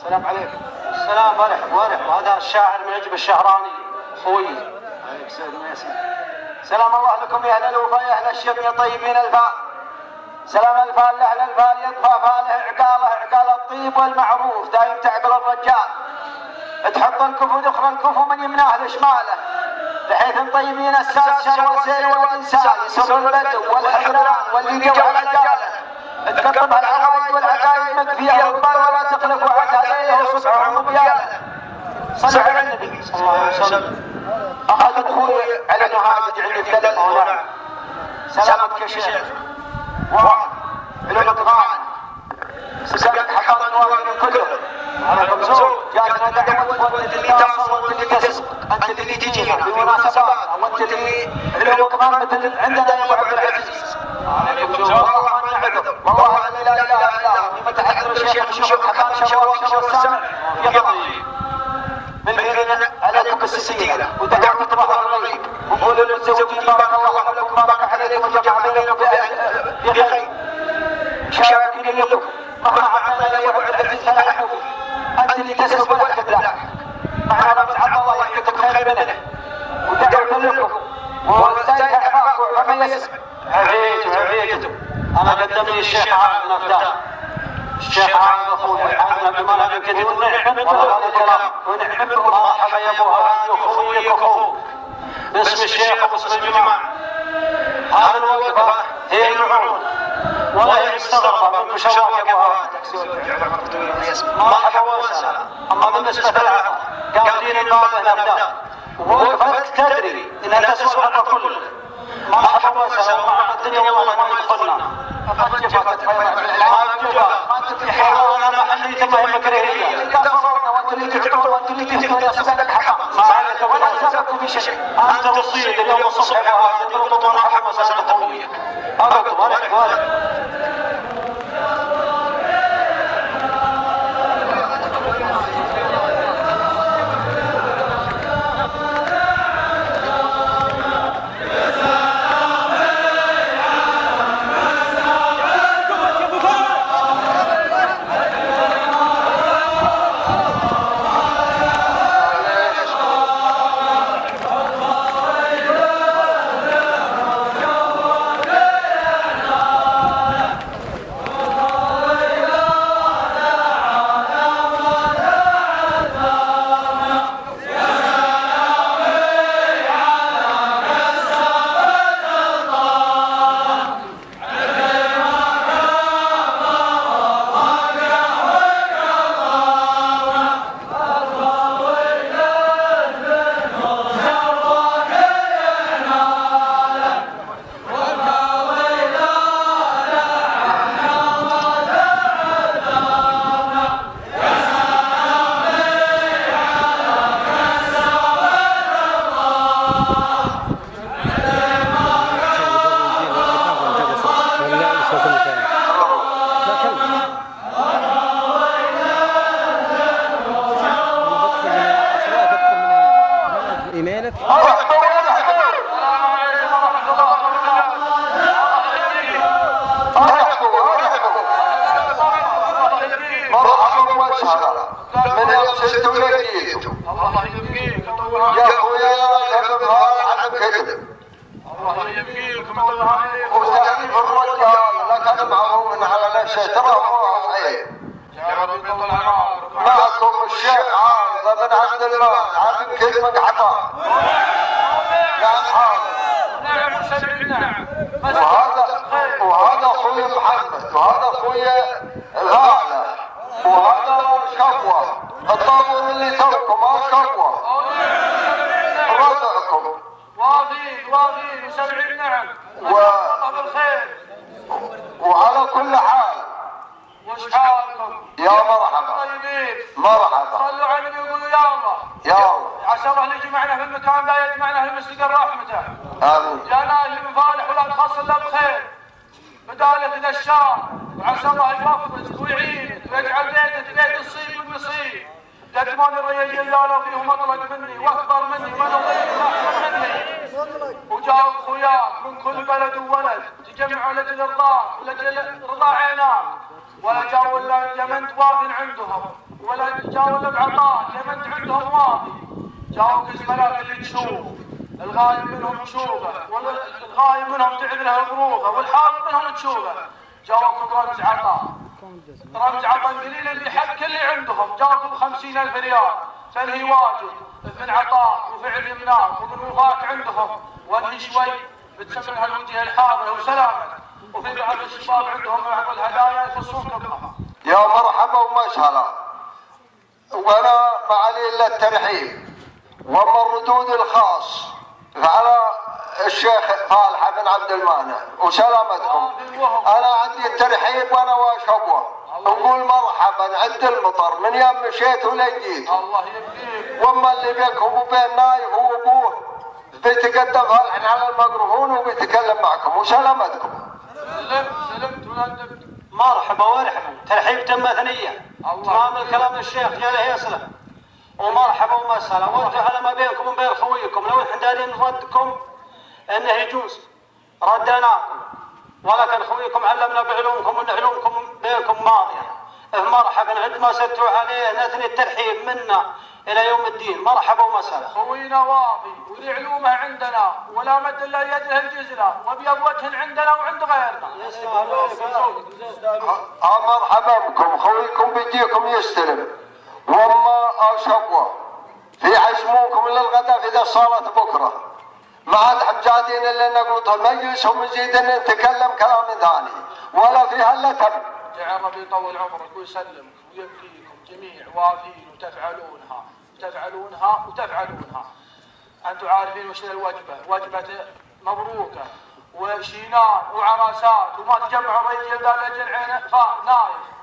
السلام عليكم. السلام ورح وهذا الشاعر معجب الشهراني خوي. عليك سيدنا ياسين. سلام الله لكم يا اهل الوفا يا اهل الشم يا طيبين الفاء. سلام الفال لاهل الفال يطفى فاله عقاله عقال الطيب والمعروف دايم تعقل الرجال. تحط الكفو دخل الكفو من يمناه لشماله بحيث طيبين الساس شر والسيل والانسان يسر البدو والحيران واللي جو على جاله. تكتب العقائد والعقائد مكفيه والبر ولا تخلفوا عتايه وصبحهم مبياله. صلوا على النبي صلى الله عليه وسلم. اخذ اخوي على نهاج عندي في كلمه. سلامتك يا شيخ. علومك غالي. سكنت حفظ الواقعين كلهم. على مبسوط جاتنا دعوة وانت اللي تصل وانت اللي تسبق انت اللي تجينا بمناسبات وانت اللي علومك غالي مثل عندنا يا ابو عبد العزيز. والله ما نعذر والله لا اله الا هو متى حضر الشيخ نشوف حكام شر السمع يقضي بالبيرين عليكم بالسكينه ودعوة ظهر الغيب وقولوا للزوجين بارك الله لكم بارك عليكم وجمع بينكم في خير. شاركين لكم مهما عملنا يا ابو عبد العزيز لا يحوف انت اللي تسبق ولا تبلع معنا بس عبد الله يعطيكم خير منه ودعوة لكم وزايد احباك وما يسمع. عبيته انا قدمني الشيخ عادل نفدان. الشيخ عادل اخوي عادل بمنهج كثير ونحب وهذا الكلام ونحب مرحبا يا ابو هاني اخوي اخوك باسم الشيخ وباسم الجماعه. هذا الوقفه هي المعون والله مستغربه من مشوار يا ابو هاني. مرحبا وسهلا. اما بالنسبه للعطاء قابلين الباب نفدان ووقفت تدري انها تسوى الحق كله. مرحبا وسهلا مع الدنيا والله ما يدخلنا. قد جفت ما انت في حيوان انا محليتي ما هي مكرهيه. اذا صبرنا وانت اللي تعطون وانت اللي تهتمون اسبابك حقا ما عليك ولا سببكم في شيء. انت تصيد اليوم الصبح وهذا يضبطون رحمه مساله قويه. ابكم ولا من يرسلت ولديته الله يبقيك يا اخويا يا بابا عدم كذب الله يبقيك الله عليك وتعرف الرجال لكن معهم على نفسه ترى هو عيب يا رب يطول عمرك معكم الشيخ عارض بن عبد الله عدم كذبك عطاء نعم حاضر نعم سمعنا وهذا اخوي محمد وهذا اخوي الغالة وهذا شكوى الطابور اللي توكم ما شكوى رضعكم واضين وسمعين نعم الله بالخير وعلى كل حال وش حالكم يا مرحبا طيبين مرحبا صلوا على النبي وقولوا يا الله يا الله عسى الله ان يجمعنا في المكان لا يجمعنا في مستقر رحمته امين يا ناجي بفالح ولا تخص الا بخير بدالك ذا الشام وعسى الله يوفقك ويعينك ويجعل بيتك بيت الصيب والنصيب يكمل الرجال جلاله فيه مطلق مني واكبر مني ونظيف واحسن مني وجاء اخوياك من كل بلد وولد تجمعوا لاجل رضاك ولاجل رضا عيناك ولا جاءوا الا يمنت واقف عندهم ولا جاوا لك عطاء لمن عندهم واضي، جاوا قسملات اللي تشوف، الغايب منهم تشوفه، والغايب منهم تعب له غروفه، والحاضر منهم تشوفه، جاوكم رمز عطاء، رمز عطاء قليل اللي حق اللي عندهم، جاوكم 50,000 ريال، فالهي واجب من عطاء وفعل يمناك ومن وفاك عندهم، وانهي شوي بتسمعها الوجه الحاضر وسلامك، وفي بعض الشباب عندهم بعض الهدايا يخصونكم بها. يا مرحبا ومسهلا، وانا ما علي الا الترحيب واما الردود الخاص على الشيخ صالح بن عبد المانع وسلامتكم. انا عندي الترحيب وانا واشبوه نقول مرحبا عند المطر من يوم مشيت ولا جيت. الله يبقيك. واما اللي بينكم وبين نايف وابوه بيتقدم الحين على الميكروفون وبيتكلم معكم وسلامتكم. سلمت ولا ندمت. مرحبا وارحبوا، ترحيب تم ثنيه. تمام الكلام الشيخ جاله يسلم. ومرحبا ومسهلا، وانتم على ما بينكم وبين خويكم لو احنا دارين ردكم انه يجوز ردناكم، ولكن خويكم علمنا بعلومكم وان علومكم بينكم ماضيه. مرحبا عندما سدتوا عليه نثني الترحيب منا الى يوم الدين. مرحبا ومسهلا. خوينا واضي ولي علومه عندنا ولا مد الا يده الجزله وابيض وجه عندنا وعند غيرنا. مرحبا بكم، خويكم بيجيكم يستلم. واما اشبوه في عزموكم للغداء في ذا الصاله بكره، ما عاد حمجاتين الا نقلط المجلس ومزيد ان نتكلم كلام ثاني ولا فيها الا تم. جعل ربي يطول عمرك ويسلمك ويبقيكم جميع وافين وتفعلونها وتفعلونها وتفعلونها. انتم عارفين وش الوجبه، وجبه مبروكه وشينان وعراسات، وما تجمعوا بين يلدان اجل عين نايف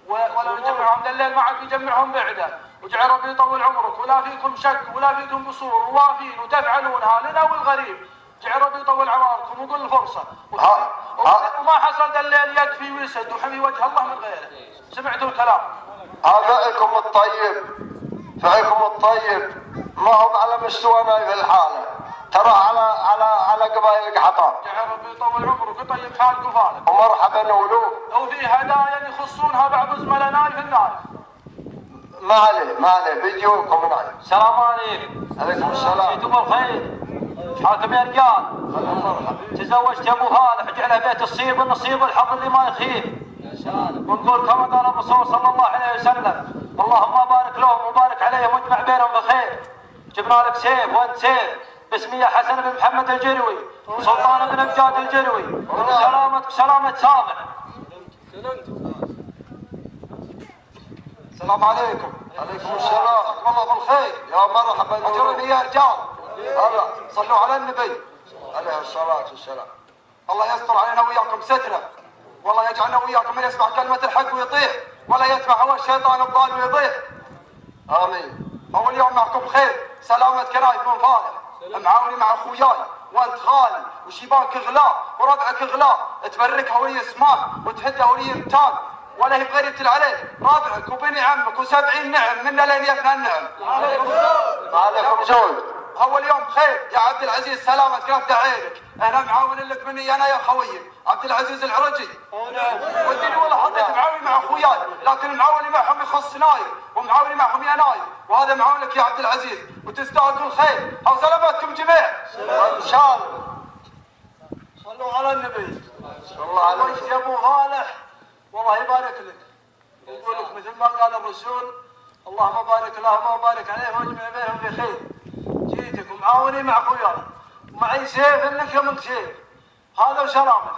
ولا نجمعهم لليل ما عاد يجمعهم بعده. وجعل ربي يطول عمرك ولا فيكم شك ولا فيكم قصور ووافين وتفعلونها لنا والغريب. جعل ربي يطول عمركم وقول الفرصه وما حصل الليل يكفي ويسد وحمي وجه الله من غيره. سمعتوا الكلام؟ فعلكم الطيب، فعلكم الطيب ما هم على مستوانا في الحاله، ترى على قبائل قحطان. جعل ربي يطول عمرك ويطيب حالك وفالك. ومرحبا ولو. وفي هدايا يخصونها بعض زملائنا في النايف. ما عليه بيجوكم نايف. السلام عليكم. عليكم السلام. جيتم الخير. حالكم يا رجال؟ تزوجت يا ابو فالح جعله بيت الصيب النصيب الحظ اللي ما يخيب. ونقول كما قال الرسول صلى الله عليه وسلم اللهم بارك لهم وبارك عليهم واجمع بينهم بخير. جبنا لك سيف وانت سيف باسمي حسن بن محمد الجروي وسلطان بن امجاد الجروي. سلامتك سلامة سامع. السلام عليكم. عليكم السلام. والله بالخير. يا مرحبا. اجرني يا رجال. الله صلوا على النبي عليه الصلاة والسلام. الله يستر علينا وياكم ستره، والله يجعلنا وياكم من يسمع كلمة الحق ويطيع ولا يتبع هوى الشيطان الضال ويضيع. امين. اول يوم معكم خير، سلامة كرايب بن فالح، معاوني مع اخوياي وانت خالي وشيبانك غلاء وربعك غلاء، تبركها ولي اسمان وتهدها ولي امتان ولا هي بغيرة عليه رابعك وبني عمك و70 نعم منا لين يفنى النعم. عليكم زوج. اول يوم خير يا عبد العزيز، سلامة كرفت عينك، انا معاون لك مني انا يا خويي عبد العزيز العرجي. وديني والله حطيت معاوني مع اخوياي، لكن المعاوني معهم يخص نايف ومعاوني معهم يا نايف، وهذا معاونك يا عبد العزيز وتستاهل كل خير. او سلامتكم جميع ان شاء الله. صلوا على النبي. صلى الله عليه وسلم. يا ابو فالح والله يبارك لك. يقول لك مثل ما قال الرسول اللهم بارك لهم وبارك عليهم واجمع بينهم بخير. جيتك ومعاوني مع اخوياي ومعي سيف لك يومك سيف. هذا وسلامك.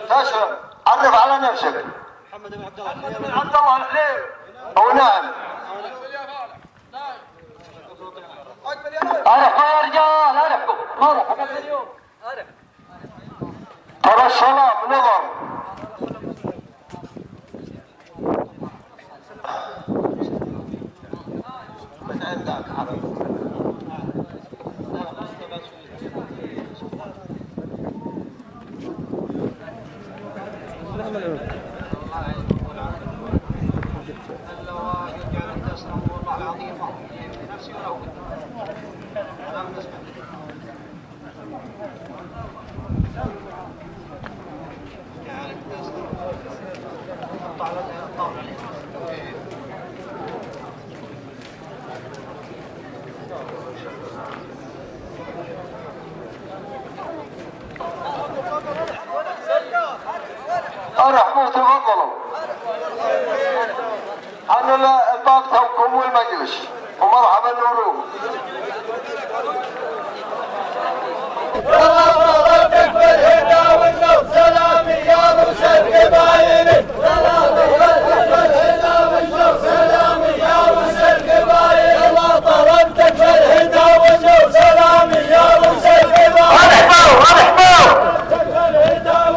تسلم. عرف على نفسك. محمد بن عبد الله. محمد بن عبد الله الحليم. او نعم. ارحبوا يا رجال ارحبوا. مرحبا اليوم. ترى السلام نظر. من عندك عرب. الباق توكم والمجلس ومرحبا نولوه. سلامي يا مسلم قبايلي سلامي يا مسلم قبايلي الله طلبتك في الهدى والنور سلامي يا مسلم قبايلي الهدى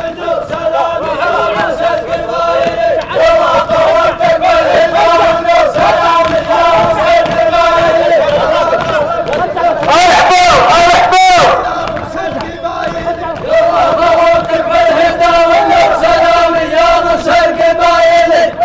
والنور سلامي يا مسلم قبايلي الله طلبتك في الهدى والنور سلامي يا مسلم قبايلي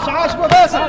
عاش ابو فيصل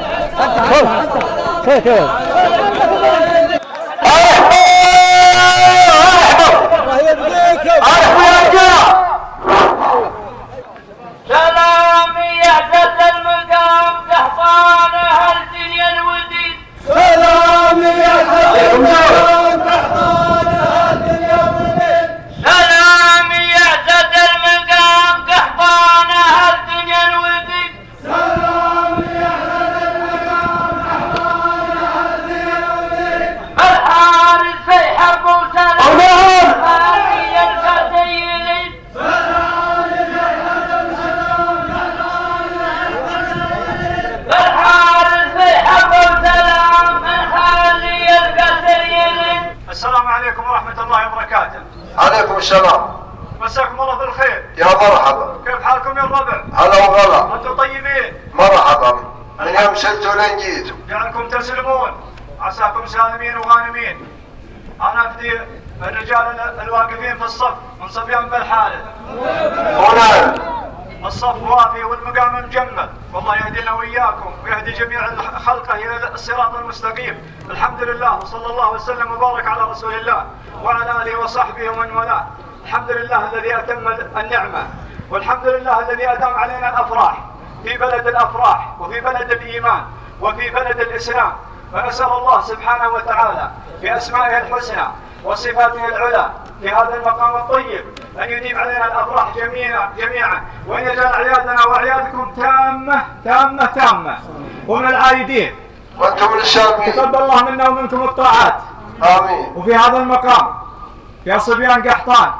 سلامي يعتز المقام قحطان اهل دنيا الوديد سلامي يعتز المقام قحطان اهل دنيا الوديد سلامي يعتز المقام قحطان اهل دنيا الوديد سلامي يعتز المقام قحطان اهل دنيا الوديد الحارس في حرب وسلام هذه الكاسيين السلام عليكم ورحمة الله وبركاته. عليكم السلام. مساكم الله بالخير. يا مرحبا. كيف حالكم يا الربع؟ هلا وغلا. أنتم طيبين؟ مرحبا. من يوم سلتوا لين جيتوا. جعلكم تسلمون. عساكم سالمين وغانمين. أنا أفدي الرجال الواقفين في الصف من صبيان بالحالة. هنا. الصف وافي والمقام مجمل، والله يهدينا وإياكم ويهدي جميع خلقه إلى الصراط المستقيم. الحمد لله وصلى الله وسلم وبارك على رسول الله وعلى آله وصحبه ومن والاه. الحمد لله الذي أتم النعمة، والحمد لله الذي أدام علينا الأفراح في بلد الأفراح وفي بلد الإيمان وفي بلد الإسلام. ونسأل الله سبحانه وتعالى بأسمائه الحسنى وصفاته العلى في هذا المقام الطيب أن يديم علينا الأفراح جميعا وأن يجعل أعيادنا وأعيادكم تامة ومن العايدين، وانتم من الشامين. تقبل الله منا ومنكم الطاعات. آمين. وفي هذا المقام يا صبيان قحطان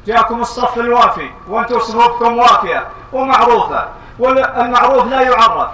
جاءكم الصف الوافي وأنتم صفوفكم وافية ومعروفة، والمعروف لا يعرف.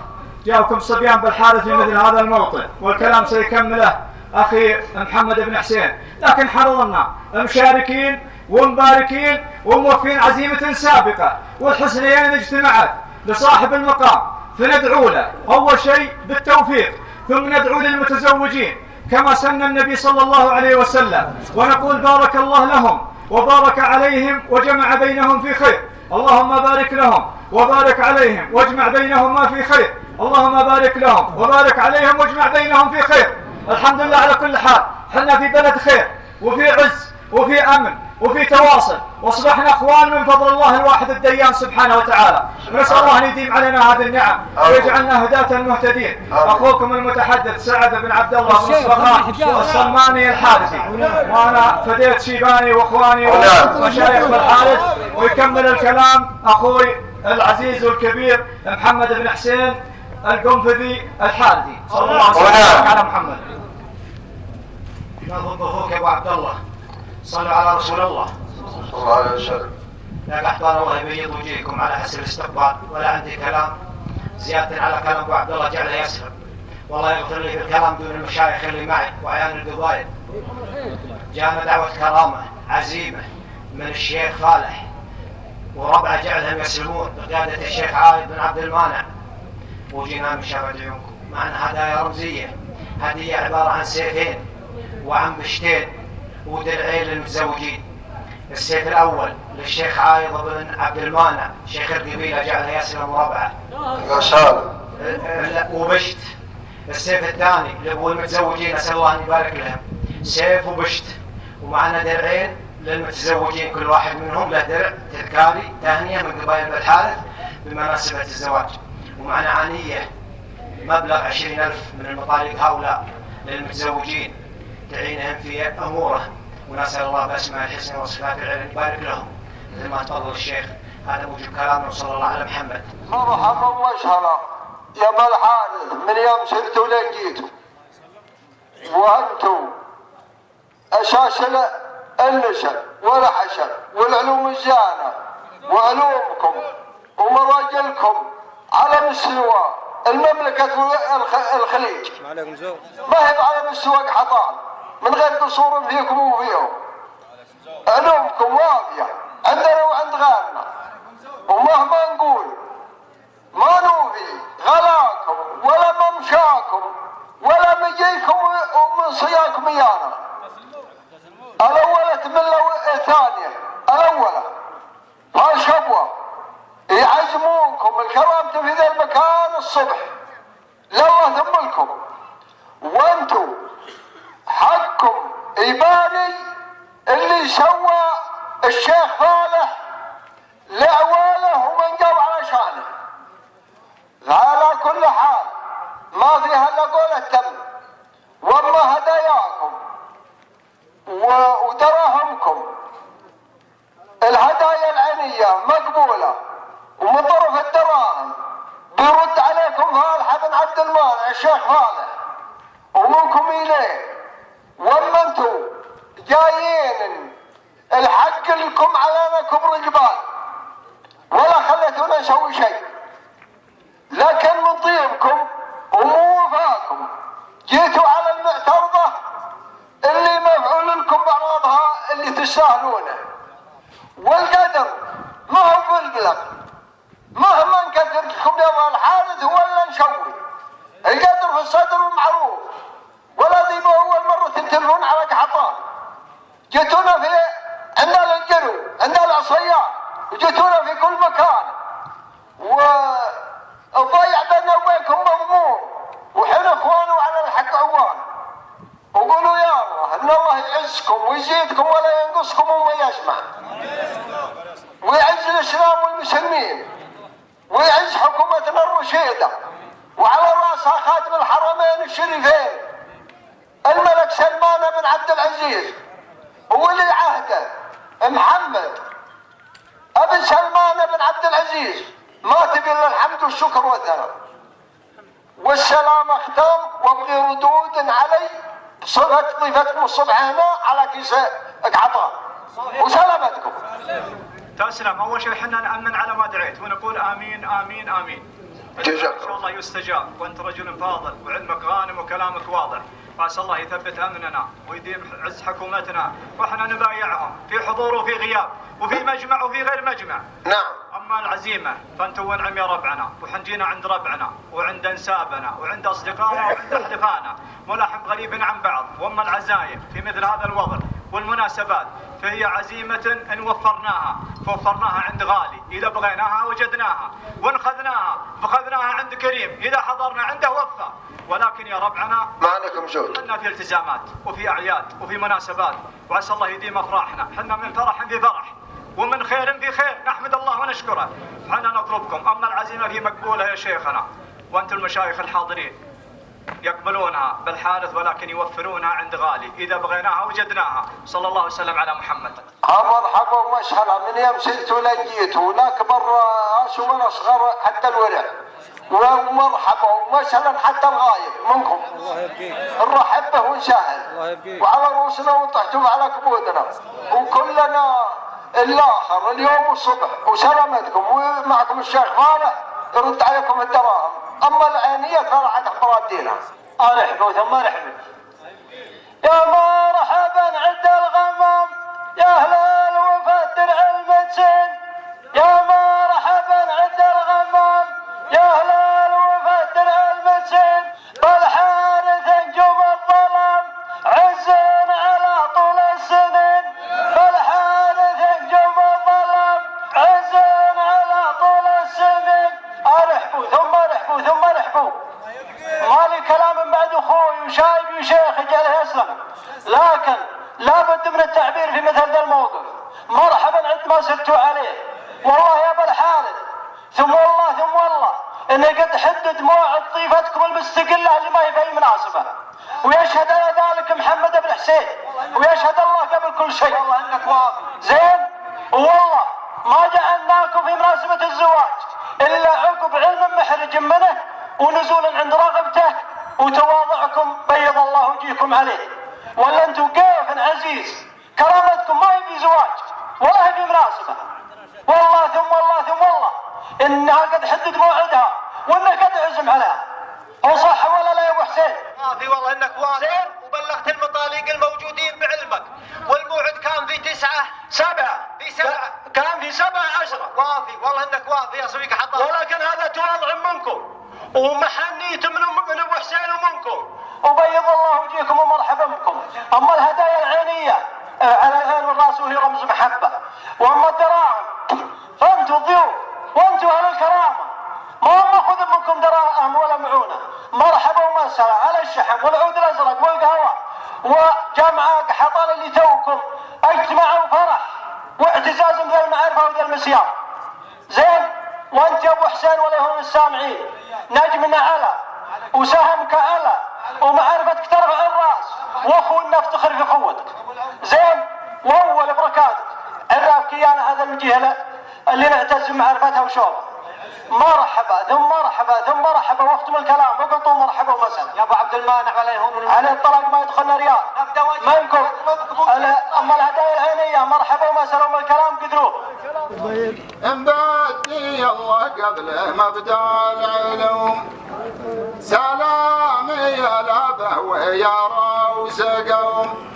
جاءكم صبيان بالحارث في مثل هذا الموطن، والكلام سيكمله أخي محمد بن حسين، لكن حرضنا مشاركين ومباركين وموفين عزيمة سابقة والحسنيين اجتمعت لصاحب المقام، فندعو له أول شيء بالتوفيق، ثم ندعو للمتزوجين كما سن النبي صلى الله عليه وسلم، ونقول بارك الله لهم وبارك عليهم وجمع بينهم في خير. اللهم بارك لهم وبارك عليهم واجمع بينهما في خير. اللهم بارك لهم وبارك عليهم واجمع بينهم في خير. الحمد لله على كل حال، حنا في بلد خير وفي عز وفي أمن وفي تواصل، واصبحنا اخوان من فضل الله الواحد الديان سبحانه وتعالى. نسأل الله ان يديم علينا هذه النعم ويجعلنا هداة مهتدين. اخوكم المتحدث سعد بن عبد الله بن صباح الصماني الحارثي، وانا فديت شيباني واخواني ومشايخ الحارث، ويكمل الكلام اخوي العزيز والكبير محمد بن حسين القنفذي الحارثي. صلى الله عليه وسلم على محمد. نظم اخوك يا ابو عبد الله، صلوا على رسول الله صلى الله عليه وسلم. يا قحطان الله يبيض وجهكم على حسب الاستقبال، ولا عندي كلام زيادة على كلام ابو عبد الله جعله يسر. والله يغفر لي في الكلام دون المشايخ اللي معي واعيان القبائل. جانا دعوة كرامة عزيمة من الشيخ صالح وربعه جعلهم يسلمون بقيادة الشيخ عايد بن عبد المانع، وجينا من شافع عيونكم. معنا هدايا رمزية، هدية عبارة عن سيفين وعن بشتين ودرعين للمتزوجين. السيف الأول للشيخ عايض بن عبد المانع شيخ القبيلة جعلها يسلم مربعة يا سالم، وبشت. السيف الثاني لأبو المتزوجين أسأل الله أن يبارك لهم، سيف وبشت. ومعنا درعين للمتزوجين، كل واحد منهم له درع تذكاري تهنئة من قبائل بن الحارث بمناسبة الزواج. ومعنا عانية مبلغ 20,000 من المطالق هؤلاء للمتزوجين تعينهم في أمورهم، ونسأل الله بأسماء الحسنى وصفاته العلى أن يبارك لهم مثل ما تفضل الشيخ. هذا موجب كلامنا وصلى الله على محمد. مرحبا وسهلا يا ابا الحارث، من يوم سرتوا لين جيتوا وانتم اساس النسب والحسب والعلوم الزانه وعلومكم ومراجلكم على مستوى المملكه والخليج، ما هي على مستوى قحطان من غير قصور فيكم وفيهم. علومكم واضيه عندنا وعند غيرنا، ومهما نقول ما نوفي غلاكم ولا ممشاكم ولا مجيكم ومن صياكم ايانا. الاولى تملة الثانية الاولى فالشبوة يعزمونكم الكرامة في ذا المكان الصبح لله ثم لكم، وانتم حقكم يباري اللي سوى الشيخ صالح لعواله ومن جو على شانه. على كل حال ما فيها الا قول التم، واما هداياكم ودراهمكم الهدايا العينيه مقبوله، ومن طرف الدراهم بيرد عليكم فالح بن عبد المانع الشيخ صالح ومنكم اليه. واما انتم جايين الحق لكم علينا كبر الجبال ولا خليتونا نسوي شيء، لكن من طيبكم وموفاكم جيتوا على المعترضة اللي مفعول لكم بعرضها اللي تستاهلونه. والقدر ما هو في القلب، مهما نكثر لكم يا ابا الحارث ولا نسوي، القدر في الصدر المعروف. ولا ذي اول مرة تنتلفون على قحطان، جيتونا في عندنا الجرو عندنا العصيان وجيتونا في كل مكان، والضيع بيننا وبينكم مضمون، وحين اخوانه على الحق عوان. وقولوا يا الله ان الله يعزكم ويزيدكم ولا ينقصكم وما يسمع، ويعز الاسلام والمسلمين، ويعز حكومتنا الرشيده، وعلى راسها خادم الحرمين الشريفين الملك سلمان بن عبد العزيز وولي عهده محمد ابن سلمان بن عبد العزيز. ما تبي الا الحمد والشكر والثناء والسلام. اختم وابغي ردود علي بصفه ضيفتكم الصبح هنا على كيس قحطان وسلامتكم. تسلم. اول شيء احنا نامن على ما دعيت ونقول امين امين امين. ان شاء الله يستجاب، وانت رجل فاضل وعلمك غانم وكلامك واضح، فعسى الله يثبت امننا ويديم عز حكومتنا، واحنا نبايعهم في حضور وفي غياب وفي مجمع وفي غير مجمع. نعم. اما العزيمه فانتم ونعم يا ربعنا، وحنجينا عند ربعنا وعند انسابنا وعند اصدقائنا وعند احلفائنا ملاحم غريب عن بعض. واما العزايم في مثل هذا الوضع والمناسبات فهي عزيمة إن وفرناها فوفرناها عند غالي، إذا بغيناها وجدناها، وإن خذناها فخذناها عند كريم، إذا حضرنا عنده وفى. ولكن يا ربعنا ما عليكم زود، حنا في التزامات وفي أعياد وفي مناسبات، وعسى الله يديم أفراحنا. حنا من فرح في فرح ومن خير في خير، نحمد الله ونشكره. حنا نطلبكم. أما العزيمة في مقبولة يا شيخنا، وأنتم المشايخ الحاضرين يقبلونها بالحارث ولكن يوفرونها عند غالي، إذا بغيناها وجدناها. صلى الله وسلم على محمد. مرحبا ومسهلا. من يوم سلتوا لين جيتوا لا كبر راس ولا اصغر حتى الورع، ومرحبا ومسهلا حتى الغايب منكم. نرحب به ونسهل وعلى رؤوسنا وطحتوا على كبودنا، وكلنا الاخر اليوم والصبح وسلامتكم. ومعكم الشيخ صالح يرد عليكم الدراهم. اما العينيه فراحت مرادينا. ارحبوا ثم ارحبوا. يا مرحبا عند الغمام يا أهل الوفا درع المتين يا مرحبا عند الغمام يا أهل الوفا درع المتين بالحارث نجوم الظلام عز على طول السنين بالحارث نجوم الظلام عز على طول السنين ارحبوا ثم ارحبوا ثم ارحبوا مالي كلام بعد اخوي وشايب وشيخ جاله يسلم لكن لابد من التعبير في مثل ذا الموقف مرحبا عند ما سرتوا عليه والله يا ابا الحارث ثم والله اني قد حدد موعد طيفتكم المستقله اللي ما هي باي مناسبه ويشهد على ذلك محمد بن حسين ويشهد الله قبل كل شيء والله انك واضح زين والله ما جعلناكم في مناسبه الزواج الا عقب علم محرج منه ونزول عند رغبته وتواضعكم بيض الله وجهكم عليه ولا انتم كيف عزيز كرامتكم ما هي في زواج ولا هي في مناسبه والله ثم والله انها قد حدد موعدها وانك قد عزم عليها هو صح ولا لا يا ابو حسين؟ في والله انك واضح وبلغت المطالق الموجودين بعلمك والموعد كان في 7 كان في 17 وافي والله انك وافي يا صديق حضر ولكن هذا تواضع منكم ومحنيت من ابو حسين ومنكم وبيض الله وجهكم ومرحبا بكم. اما الهدايا العينيه على العين والراس وهي رمز محبه واما الدراهم فانتم الضيوف وانتم اهل الكرامه ما ناخذ منكم دراهم ولا معونه مرحبا ومسهلا على الشحم والعود الازرق والقهوه وجمع حطل اللي توكم اجتمعوا فرح واعتزاز بذا المعرفه وذا المسيار زين وانت يا ابو حسين ولهم السامعين نجمنا على وسهمك على ومعرفتك ترفع الراس واخو نفتخر في قوتك زين واول بركاتك عرفك ايانا هذا الجهله اللي نعتز بمعرفتها وشوفها مرحبا ثم مرحبا ثم مرحبا واختم الكلام وقلتوا مرحبا ومسهلا يا ابو عبد المانع عليهم على الطلاق ما يدخلنا ريال منكم اما الهدايا العينيه مرحبا ومسهلا وما الكلام قدروه مبدي الله قبل مبدا العلوم سلامي يا لابه ويا روس قوم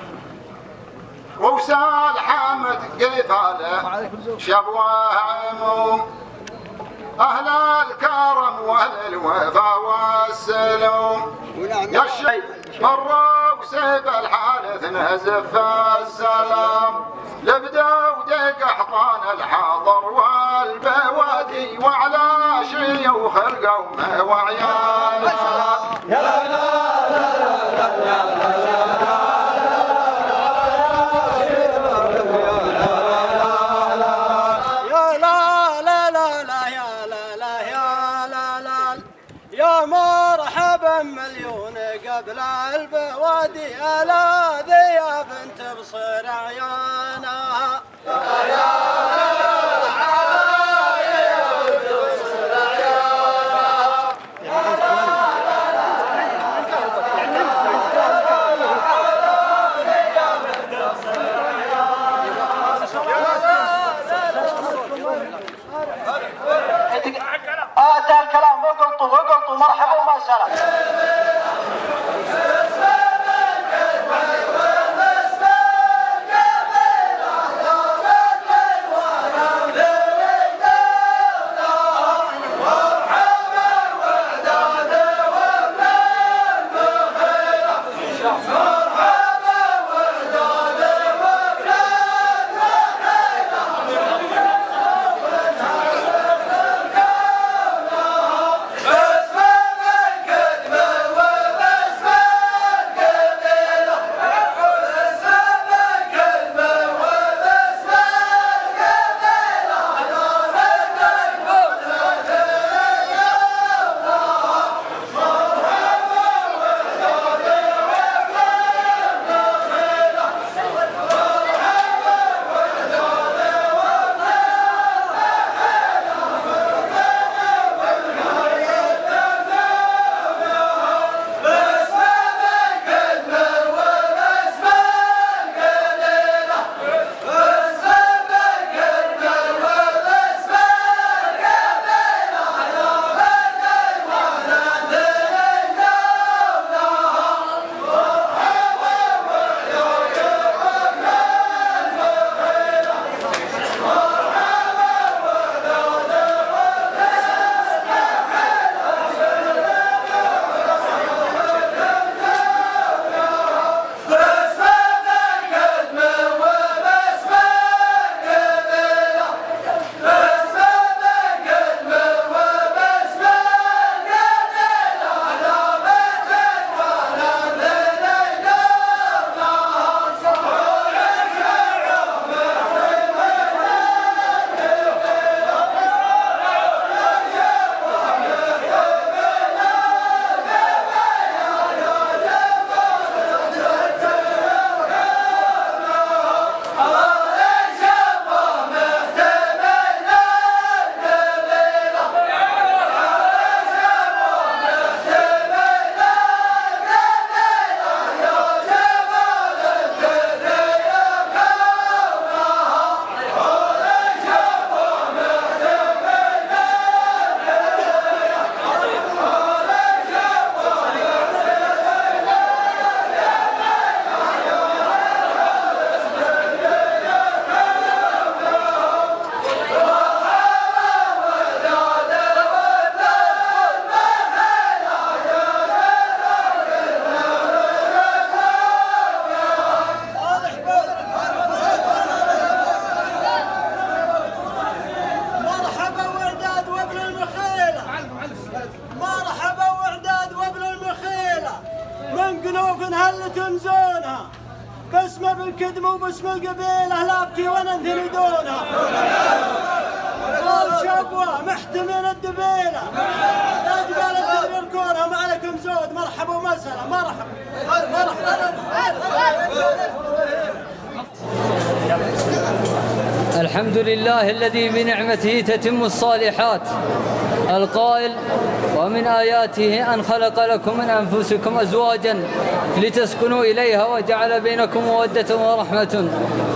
ووسال حمد قفاله شبوه عموم أهل الكرم والوفا والسلوم يا الشيخ الروس بالحارث نزف السلام لبدا ودق حضان الحاضر والبوادي وعلى شيوخ القوم وعيالها يا لا لا لا لا مليون قبل البوادي الا ذياب تبصر عيانها اتى الكلام وقلتوا مرحبا وما سلام بس ما من قد هل تنزونها باسم ابن كدم وباسم القبيلة لابتي وننثني دونها قال شبوة محتمين الدبيلة أجبال الدنيا يركونها ما عليكم زود مرحبا ومسهلا مرحبا الحمد لله الذي بنعمته تتم الصالحات القائل ومن آياته أن خلق لكم من أنفسكم أزواجا لتسكنوا إليها وجعل بينكم مودة ورحمة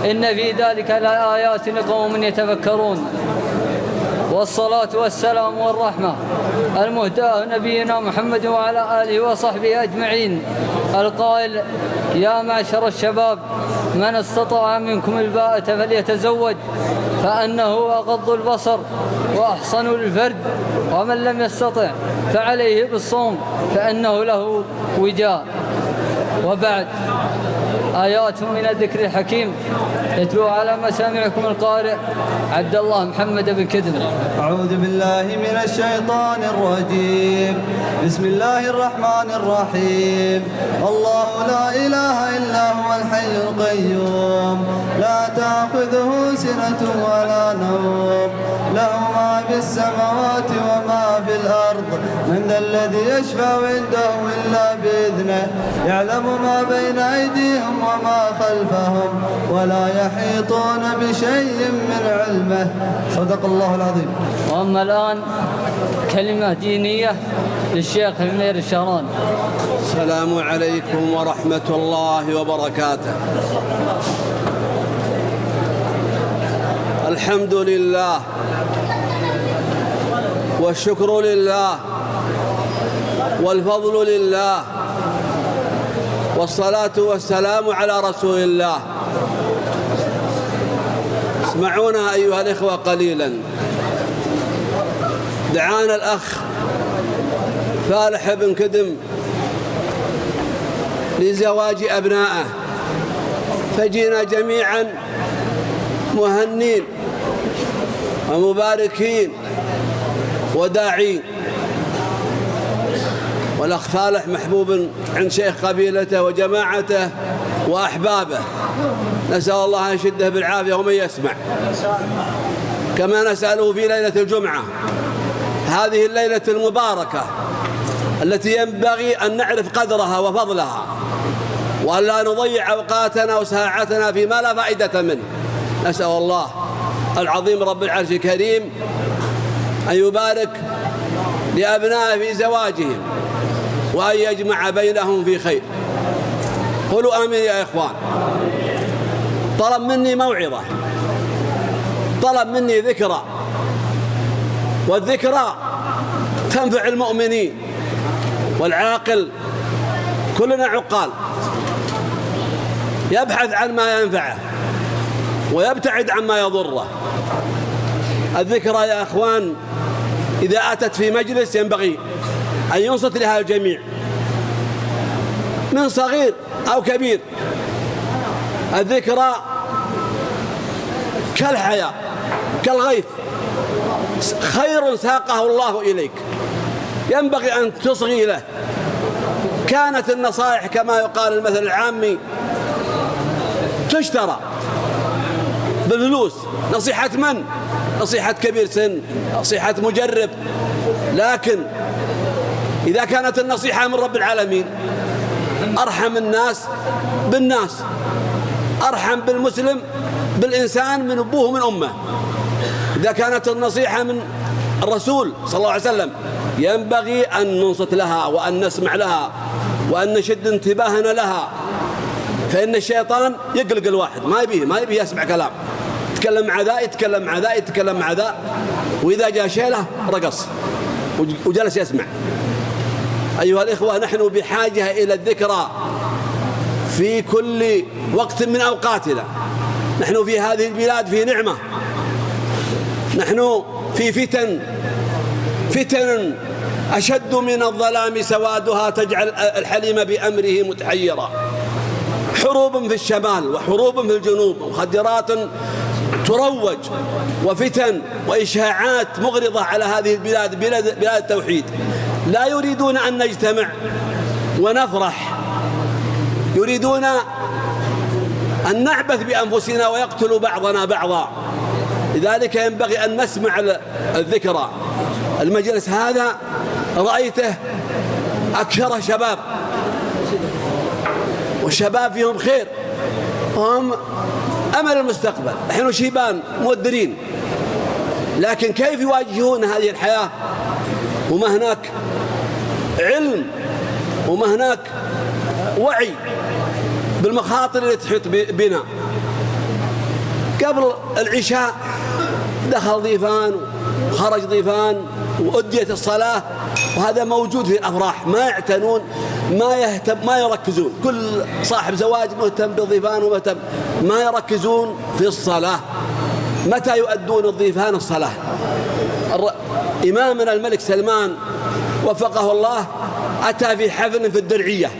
إن في ذلك لآيات لقوم يتفكرون والصلاة والسلام والرحمة المهداة نبينا محمد وعلى آله وصحبه أجمعين القائل يا معشر الشباب من استطاع منكم الباءة فليتزوج فأنه أغض البصر وأحصن للفرد ومن لم يستطع فعليه بالصوم فإنه له وجاء. وبعد آيات من الذكر الحكيم يتلو على مسامعكم القارئ عبد الله محمد بن كدم. أعوذ بالله من الشيطان الرجيم. بسم الله الرحمن الرحيم. الله لا إله إلا هو الحي القيوم لا تأخذه سنة ولا نوم له ما في السماوات وما في الأرض من ذا الذي يشفع عنده إلا بإذنه يعلم ما بين أيديهم وما خلفهم ولا يحيطون بشيء من علمه صدق الله العظيم. وأما الآن كلمة دينية للشيخ منير الشهران. السلام عليكم ورحمة الله وبركاته. الحمد لله والشكر لله والفضل لله والصلاة والسلام على رسول الله. اسمعونا أيها الإخوة قليلا. دعانا الأخ فالح بن كدم لزواج أبنائه فجينا جميعا مهنين ومباركين وداعين. والأخ فالح محبوب عند شيخ قبيلته وجماعته وأحبابه نسأل الله أن يشده بالعافية ومن يسمع. كما نسأله في ليلة الجمعة هذه الليلة المباركة التي ينبغي أن نعرف قدرها وفضلها وأن لا نضيع أوقاتنا وساعتنا فيما لا فائدة منه. نسأل الله العظيم رب العرش الكريم أن يبارك لأبنائه في زواجهم وأن يجمع بينهم في خير. قولوا آمين يا إخوان. طلب مني موعظة، طلب مني ذكرى، والذكرى تنفع المؤمنين والعاقل كلنا عقال يبحث عن ما ينفعه ويبتعد عما يضره. الذكرى يا أخوان إذا أتت في مجلس ينبغي أن ينصت لها الجميع من صغير أو كبير. الذكرى كالحياة كالغيث خير ساقه الله إليك ينبغي أن تصغي له. كانت النصائح كما يقال المثل العامي تشترى بالفلوس. نصيحة من؟ نصيحة كبير سن، نصيحة مجرب. لكن إذا كانت النصيحة من رب العالمين أرحم الناس بالناس، أرحم بالمسلم بالإنسان من أبوه ومن أمه. إذا كانت النصيحة من الرسول صلى الله عليه وسلم ينبغي أن ننصت لها وأن نسمع لها وأن نشد انتباهنا لها. فإن الشيطان يقلق الواحد ما يبيه يسمع كلام. يتكلم مع ذا يتكلم مع ذا يتكلم مع ذا، وإذا جاء شيله رقص وجلس يسمع. أيها الإخوة نحن بحاجة إلى الذكرى في كل وقت من أوقاتنا. نحن في هذه البلاد في نعمة، نحن في فتن أشد من الظلام سوادها تجعل الحليم بأمره متحيرا. حروب في الشمال وحروب في الجنوب ومخدرات تروج وفتن وإشاعات مغرضة على هذه البلاد بلاد التوحيد. لا يريدون أن نجتمع ونفرح يريدون أن نعبث بأنفسنا ويقتلوا بعضنا بعضا. لذلك ينبغي أن نسمع الذكرى. المجلس هذا رأيته أكثر شباب، والشباب فيهم خير، هم أمل المستقبل. نحن شيبان مودرين، لكن كيف يواجهون هذه الحياة وما هناك علم وما هناك وعي بالمخاطر التي تحيط بنا؟ قبل العشاء دخل ضيفان وخرج ضيفان وأديت الصلاة، وهذا موجود في الأفراح. ما يعتنون، ما يهتم، ما يركزون. كل صاحب زواج مهتم بالضيفان ومهتم، ما يركزون في الصلاة. متى يؤدون الضيفان الصلاة؟ إمامنا الملك سلمان وفقه الله أتى في حفل في الدرعية،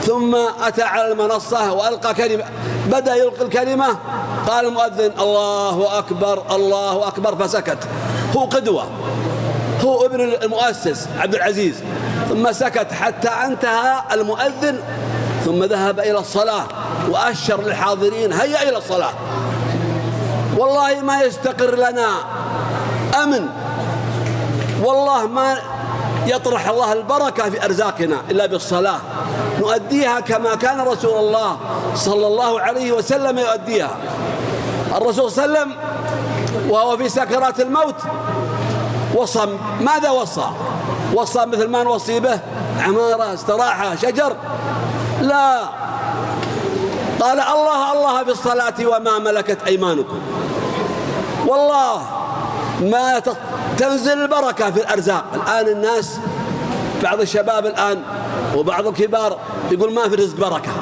ثم أتى على المنصة وألقى كلمة. بدأ يلقي الكلمة قال المؤذن الله أكبر الله أكبر، فسكت. هو قدوة، هو ابن المؤسس عبد العزيز. ثم سكت حتى انتهى المؤذن، ثم ذهب إلى الصلاة وأشر للحاضرين هيا إلى الصلاة. والله ما يستقر لنا أمن، والله ما يطرح الله البركة في أرزاقنا إلا بالصلاة، نؤديها كما كان رسول الله صلى الله عليه وسلم يؤديها. الرسول صلى الله عليه وسلم وهو في سكرات الموت وصى. ماذا وصى؟ وصى مثل ما نوصي به عمارة، استراحة، شجر؟ لا، قال الله الله بالصلاة وما ملكت أيمانكم. والله ما تنزل البركة في الأرزاق. الآن الناس، بعض الشباب الآن وبعض الكبار يقول ما في رزق بركة.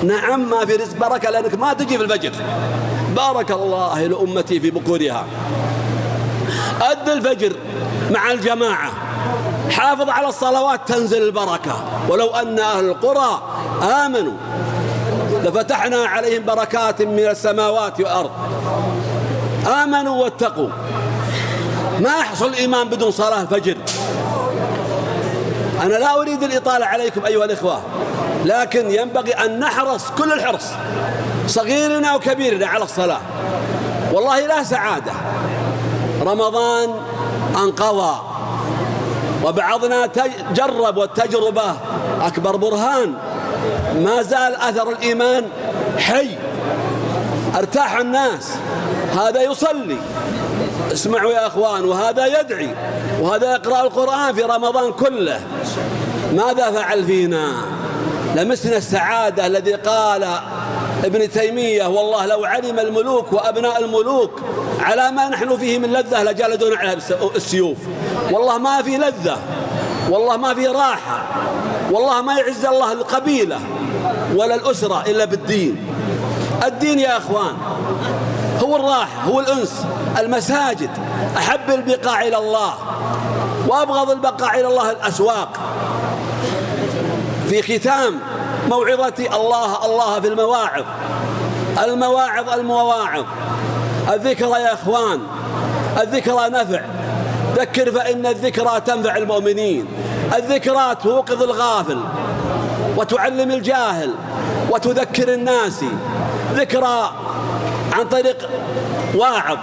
نعم ما في رزق بركة، لأنك ما تجي في الفجر. بارك الله لأمتي في بكورها. أد الفجر مع الجماعة، حافظ على الصلوات تنزل البركة. ولو أن أهل القرى آمنوا لفتحنا عليهم بركات من السماوات والأرض. آمنوا واتقوا. ما يحصل الإيمان بدون صلاة الفجر. أنا لا أريد الإطالة عليكم أيها الإخوة، لكن ينبغي أن نحرص كل الحرص صغيرنا وكبيرنا على الصلاة. والله لا سعادة. رمضان انقضى وبعضنا جرب، والتجربة أكبر برهان. ما زال أثر الإيمان حي. ارتاح الناس، هذا يصلي، اسمعوا يا أخوان، وهذا يدعي، وهذا يقرأ القرآن في رمضان كله. ماذا فعل فينا؟ لمسنا السعادة الذي قال ابن تيمية والله لو علم الملوك وأبناء الملوك على ما نحن فيه من لذة لجلدون على السيوف. والله ما في لذة، والله ما في راحة، والله ما يعز الله القبيلة ولا الأسرة إلا بالدين. الدين يا أخوان هو الراحة، هو الأنس. المساجد أحب البقاع إلى الله، وأبغض البقاع إلى الله الأسواق. في ختام موعظتي الله الله في المواعظ، المواعظ الذكرى يا أخوان، الذكرى نفع. ذكر فإن الذكرى تنفع المؤمنين. الذكرى توقظ الغافل وتعلم الجاهل وتذكر الناس. ذكرى عن طريق واعظ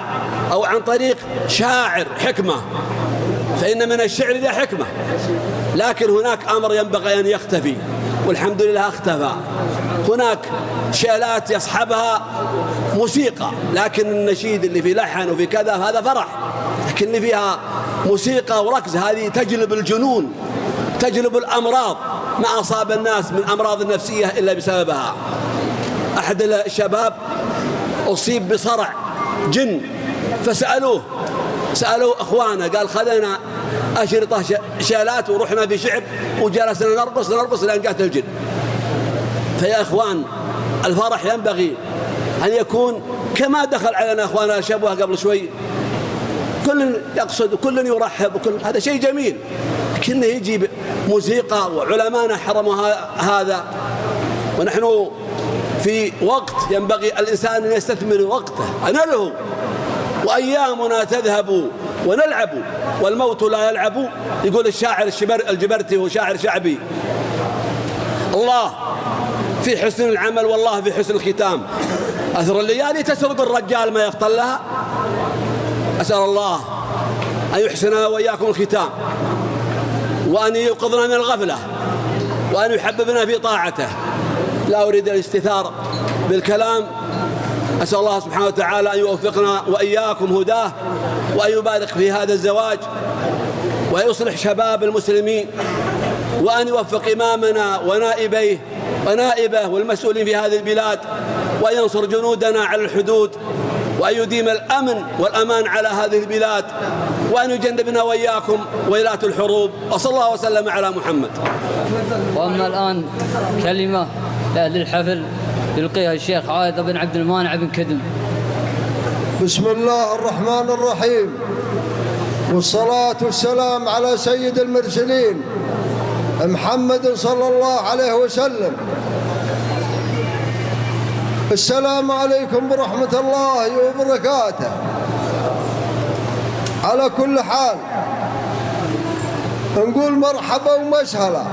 أو عن طريق شاعر حكمة، فإن من الشعر ذا حكمة. لكن هناك أمر ينبغي أن يختفي، والحمد لله اختفى. هناك شيلات يصحبها موسيقى، لكن النشيد اللي فيه لحن وفي كذا هذا فرح، لكن اللي فيها موسيقى وركز هذه تجلب الجنون، تجلب الأمراض. ما أصاب الناس من أمراض نفسية إلا بسببها. أحد الشباب أصيب بصرع جن، فسألوه أخوانا، قال خذنا أشرطة شالات ورحنا في شعب وجلسنا نرقص لأن جاءت الجن. فيا أخوان الفرح ينبغي أن يكون كما دخل علينا أخوانا شبوه قبل شوي، كل يقصد وكل يرحب وكل هذا شيء جميل، لكنه يجي موسيقى وعلمانا حرموا هذا. ونحن في وقت ينبغي الإنسان أن يستثمر وقته، أنله وأيامنا تذهب ونلعب والموت لا يلعب. يقول الشاعر الجبرتي وشاعر شعبي الله في حسن العمل والله في حسن الختام. أثر الليالي تسرد الرجال ما يفطن لها. أسأل الله أن يحسننا وإياكم الختام، وأن يوقظنا من الغفلة، وأن يحببنا في طاعته. لا أريد الاستثار بالكلام. أسأل الله سبحانه وتعالى أن يوفقنا وإياكم هداه، وأن يبارك في هذا الزواج، وأن يصلح شباب المسلمين، وأن يوفق إمامنا ونائبه والمسؤولين في هذه البلاد، وأن ينصر جنودنا على الحدود، وأن يديم الأمن والأمان على هذه البلاد، وأن يجنبنا وإياكم ويلات الحروب. وصلى الله وسلم على محمد. وأما الآن كلمة لأهل الحفل يلقيها الشيخ عايض بن عبد المانع بن كدم. بسم الله الرحمن الرحيم، والصلاة والسلام على سيد المرسلين محمد صلى الله عليه وسلم. السلام عليكم ورحمة الله وبركاته. على كل حال نقول مرحبا ومسهلا،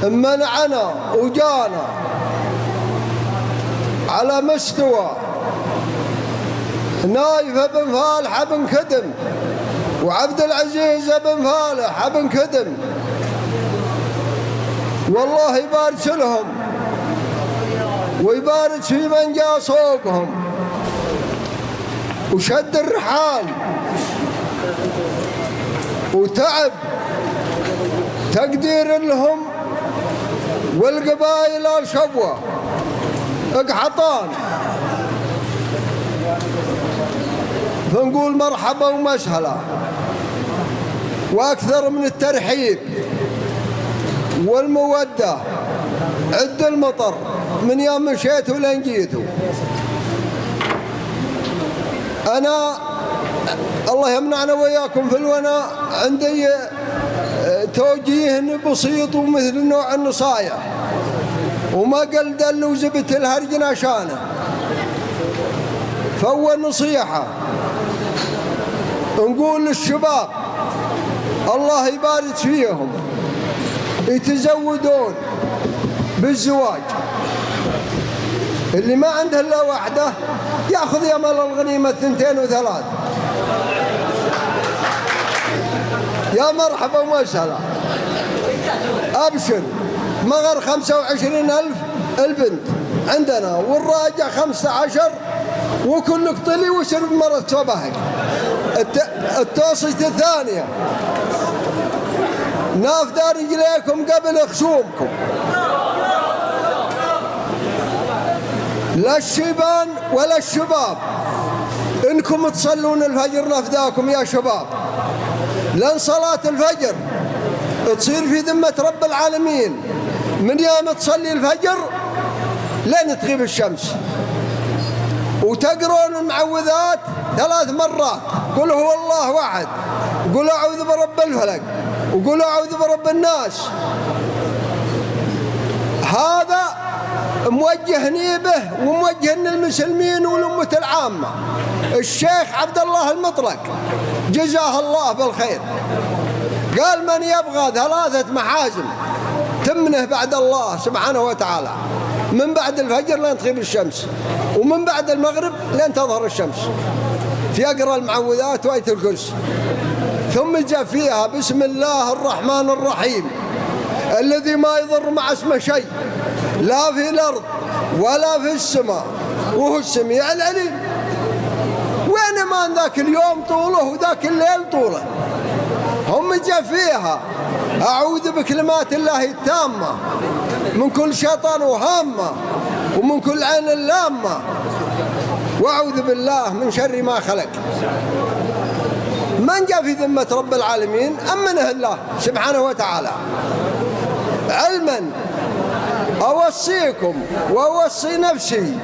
منعنا وجانا على مستوى نايف بن فالح بن كدم وعبد العزيز بن فالح بن كدم، والله يبارك لهم ويبارك في من جاء صوبهم وشد الرحال وتعب تقدير لهم والقبائل الشبوة اقحطان. فنقول مرحبا ومسهلا، واكثر من الترحيب والمودة. عد المطر من يوم مشيتوا لين جيتوا. أنا الله يمنعنا وياكم في الونا عندي توجيه بسيط ومثل نوع النصايح، وما قل دل وزبت الهرج نشانه. فأول نصيحة نقول للشباب الله يبارك فيهم يتزودون بالزواج. اللي ما عنده إلا واحدة يأخذ يمل الغنيمة 2 و3. يا مرحبا ومسهلا. أبشر مغر 25,000 البنت عندنا، والراجع 15، وكلك طلي وشرب مرة صباحك. التوصية الثانية نافذ رجليكم قبل خشومكم. لا الشيبان ولا الشباب انكم تصلون الفجر نافذاكم يا شباب، لان صلاة الفجر تصير في ذمة رب العالمين من يوم تصلي الفجر لين تغيب الشمس. وتقرون المعوذات 3 مرات، قل هو الله أحد، قل أعوذ برب الفلق، وقل أعوذ برب الناس. هذا موجهني به وموجهن المسلمين والأمة العامة. الشيخ عبد الله المطلق جزاه الله بالخير قال من يبغى 3 محازم تمنه بعد الله سبحانه وتعالى، من بعد الفجر لين تغيب الشمس، ومن بعد المغرب لين تظهر الشمس، فيقرأ المعوذات وآية الكرسي. ثم جاء فيها بسم الله الرحمن الرحيم الذي ما يضر مع اسمه شيء لا في الأرض ولا في السماء وهو السميع العليم. وين ما ذاك اليوم طوله وذاك الليل طوله. هم جاء فيها أعوذ بكلمات الله التامة من كل شيطان وهامة ومن كل عين لامة، وأعوذ بالله من شر ما خلق. من جاء في ذمة رب العالمين أمنه الله سبحانه وتعالى. علما أوصيكم وأوصي نفسي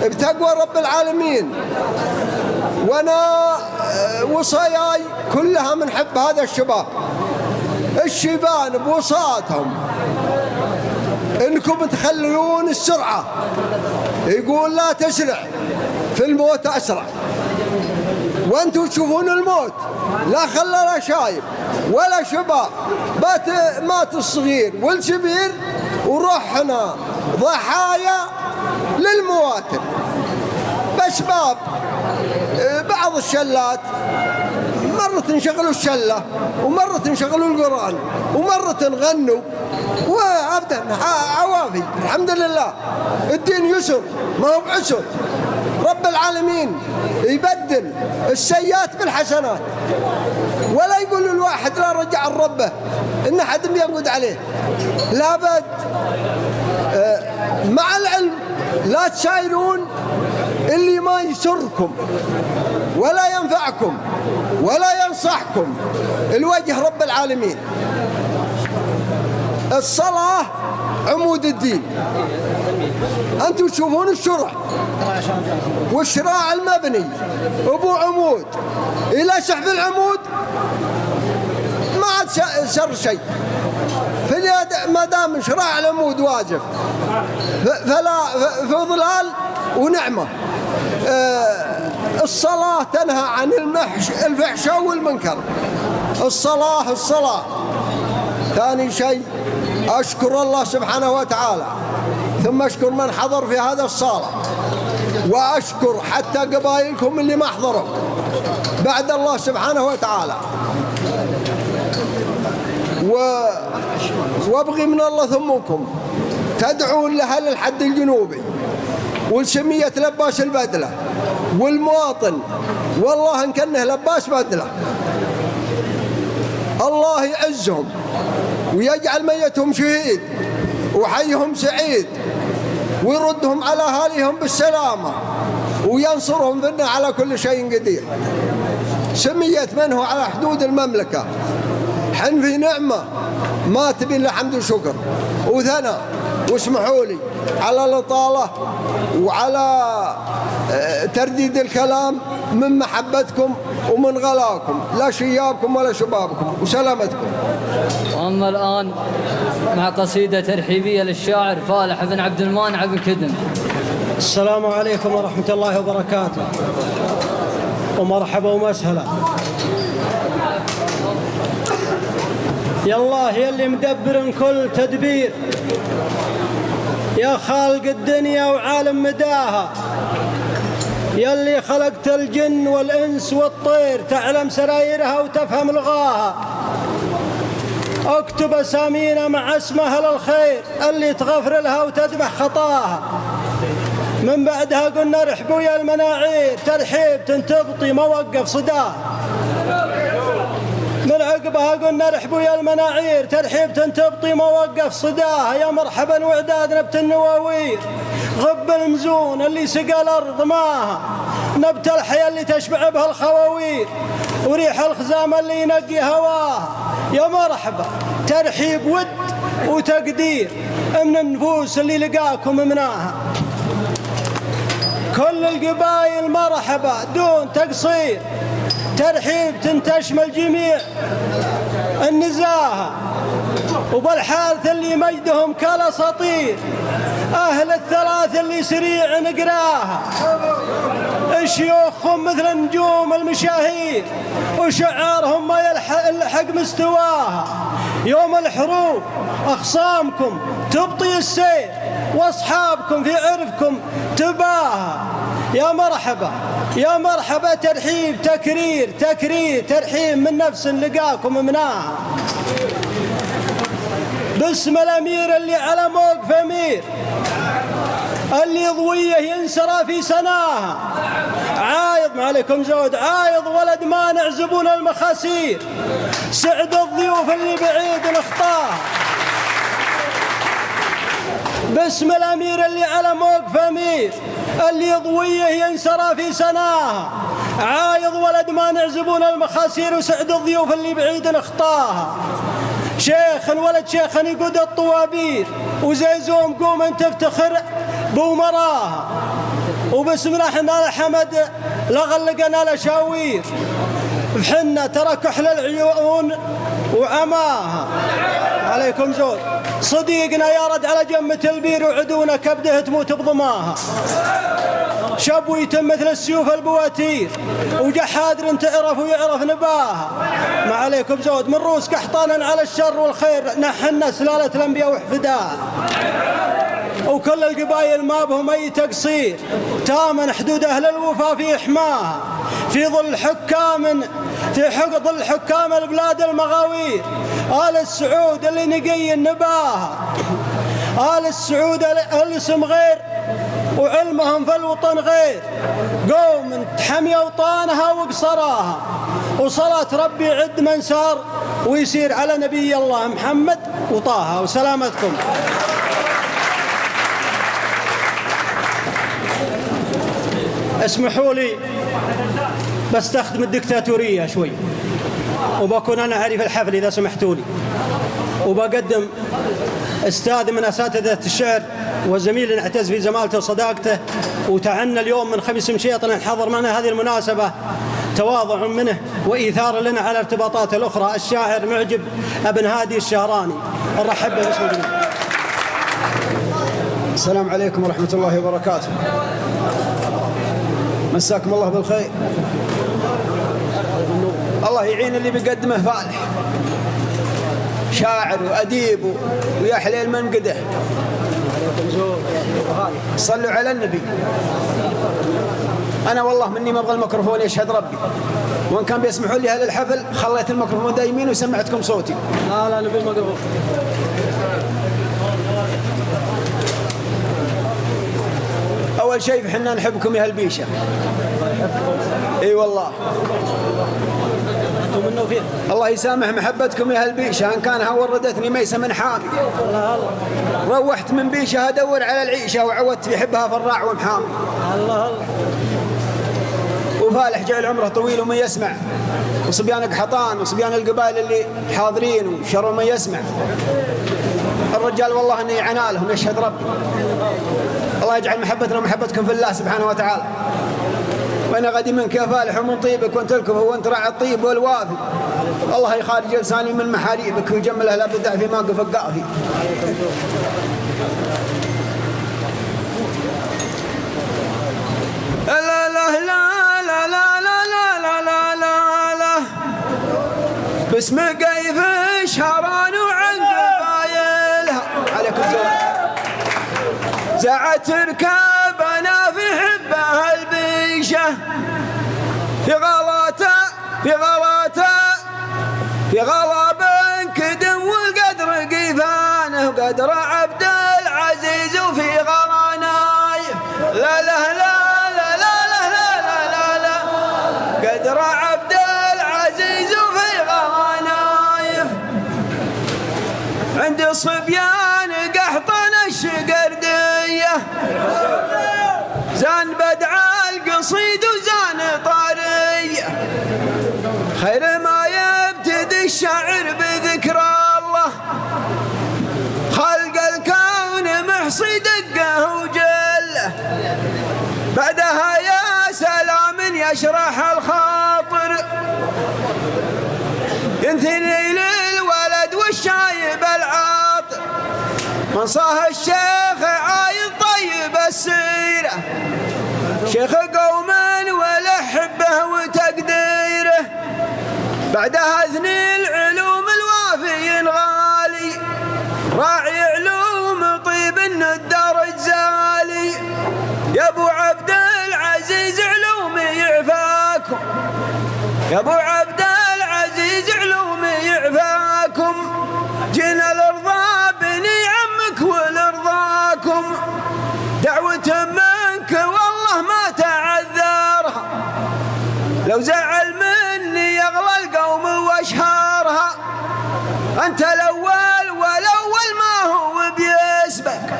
بتقوى رب العالمين، وأنا وصاياي كلها من حب هذا الشباب. الشيبان بوصاتهم إنكم تخلون السرعة، يقول لا تسرع في الموت أسرع، وأنتم تشوفون الموت لا خلى لا شايب ولا شباب، مات الصغير والكبير ورحنا ضحايا للمواتر بأسباب بعض الشلات مرة تنشغلوا الشلة ومرة تنشغلوا القرآن ومرة تنغنوا وأبدا عوافي. الحمد لله الدين يسر ما هو بعسر. رب العالمين يبدل السيئات بالحسنات، ولا يقول الواحد لا رجع ربه إن أحد بينقد عليه. لابد مع العلم لا تسايرون اللي ما يسركم ولا ينفعكم ولا ينصحكم الوجه رب العالمين. الصلاة عمود الدين. أنتم تشوفون الشرع والشراع المبني أبو عمود إلى سحب العمود ما عاد سر شيء. ما دام شراع العمود واجب فلا في ظلال ونعمة. الصلاة تنهى عن الفحشاء والمنكر. الصلاة. ثاني شيء أشكر الله سبحانه وتعالى، ثم أشكر من حضر في هذا الصلاة، وأشكر حتى قبائلكم اللي ما حضروا بعد الله سبحانه وتعالى. وابغي من الله ثمكم تدعون لأهل الحد الجنوبي والسمية لباس البدلة والمواطن، والله إن كانه لباس بدلة الله يعزهم ويجعل ميتهم شهيد وحيهم سعيد ويردهم على أهاليهم بالسلامة وينصرهم فينا على كل شيء قدير. سمية منه على حدود المملكة. حن في نعمة ما تبين له حمد وشكر وثناء. واسمحوا لي على الإطالة وعلى ترديد الكلام من محبتكم ومن غلاكم، لا شيابكم ولا شبابكم وسلامتكم. وأما الآن مع قصيدة ترحيبية للشاعر فالح بن عبد المانع بن كدم. السلام عليكم ورحمة الله وبركاته، ومرحبا ومسهلا. يا الله يا اللي مدبر كل تدبير، يا خالق الدنيا وعالم مداها، يا اللي خلقت الجن والإنس والطير تعلم سرايرها وتفهم لغاها. اكتب اسامينا مع اسم اهل الخير اللي تغفر لها وتذبح خطاها. من بعدها قلنا رحبوا يا المناعير ترحيب تنتبطي موقف صداها. من عقبها قلنا رحبوا يا المناعير ترحيب تنتبطي موقف صداها. يا مرحبا وعداد نبت النواوير غب المزون اللي سقى الارض ماها. نبت الحياة اللي تشبع بها الخواوير وريح الخزام اللي ينقي هواها. يا مرحبا ترحيب ود وتقدير من النفوس اللي لقاكم مناها. كل القبائل مرحبا دون تقصير ترحيب تشمل جميع النزاهة. وبالحارث اللي مجدهم كالاساطير أهل الثلاث اللي سريع نقراها. شيوخهم مثل نجوم المشاهير وشعارهم ما يلحق مستواها. يوم الحروب أخصامكم تبطي السير واصحابكم في عرفكم تباها. يا مرحبا يا مرحبا ترحيب تكرير ترحيب من نفس لقاكم مناها. باسم الأمير اللي على موقف أمير اللي ضويه ينسرى في سناها. عايض ما عليكم زود عايض ولد ما نعزبون المخاسير سعد الضيوف اللي بعيد نخطاها. باسم الأمير اللي على موقف أمير اللي ضويه ينسرى في سناها. عايض ولد ما نعزبون المخاسير وسعد الضيوف اللي بعيد نخطاها. شيخ ولد شيخ يقود الطوابير وزيزوم قوم ان تفتخر بومراها. وبسم الله احنا لحمد لغلقنا لشاوير بحنا ترى كحل العيون وعماها. عليكم زود صديقنا يا رد على جمة البير وعدونا كبده تموت بضماها. شبوية مثل السيوف البواتير وجحادر تعرف ويعرف نباها. ما عليكم زود من رؤوس قحطانا على الشر والخير نحنا سلالة الأنبياء وحفداها. وكل القبائل ما بهم أي تقصير تامن حدود أهل الوفا في إحماها في ظل حكام البلاد المغاوير. آل السعود اللي نقي النباها، آل السعود الاسم غير وعلمهم في الوطن غير. قوم تحمي أوطانها وقصراها وصلاة ربي عد من سار ويسير على نبي الله محمد وطه. وسلامتكم. اسمحوا لي بستخدم الدكتاتورية شوي وبكون أنا عارف الحفل إذا سمحتوا لي، وبقدم أستاذ من أساتذة الشعر وزميل نعتز في زمالته وصداقته وتعنى اليوم من خميس مشيط الحضر معنا هذه المناسبة تواضع منه وإيثار لنا على ارتباطات الأخرى الشاعر معجب ابن هادي الشهراني. نرحب به باسم الله. السلام عليكم ورحمة الله وبركاته. مساكم الله بالخير. الله يعين اللي بيقدمه فالح، شاعر وأديب ويا حليل منقده. صلوا على النبي. أنا والله مني ما أبغى الميكروفون يشهد ربي، وإن كان بيسمحوا لي هالحفل خليت الميكروفون دا يمين وسمعتكم صوتي. لا نبي الميكروفون. أول شيء حنا نحبكم يا هالبيشة. إي والله. الله يسامح محبتكم يا هالبيشة، إن كانها وردتني ميسة من حامي. روحت من بيشة أدور على العيشة وعودت بحبها فراع ومحامي. وفالح جاي عمره طويل ومن يسمع، وصبيان قحطان وصبيان القبائل اللي حاضرين وشروا من يسمع. الرجال والله اني عنالهم يشهد ربي. الله يجعل محبتنا ومحبتكم في الله سبحانه وتعالى. وانا غدي منك يا فالح ومن طيبك وانت الكفو وانت راعي الطيب والوافي. الله يخارج لساني من محاريبك ويجمل اهل بدع في موقف القافي. لا لا لا لا لا لا لا لا لا لا باسم قيف شهران وعن قبايلها عليكم زعت ركابنا في حبها البيشه في غلاته في غلاته في غلاب كدم والقدر قيفانه وقدر عبد العزيز وفي غرانايف. لا لا لا قدر عبد العزيز وفي غرانايف. عند صبيان قحطن الشقردية زان بدع القصيد وزان طارية. خير ما يبتدي الشعر بذكر الله خلق الكون محصي دقه وجله. بعدها يا سلام يشرح الخاطر ينثني للولد والشايب العاطر. من صاه الشيخ عايد طيب السيرة شيخ قوم ولحبه وتقديره. بعدها اثني العلوم الوافي الغالي راعي علوم طيب الندر الزالي. يا ابو عبد العزيز علومي يعفاكم، يا ابو عبد العزيز علومي يعفاكم. جينا الارضى بني عمك والارضاكم دعوة منك والله ما تعذرها. لو زعل مني يغلى القوم واشهارها. انت الاول والاول ما هو بيسبك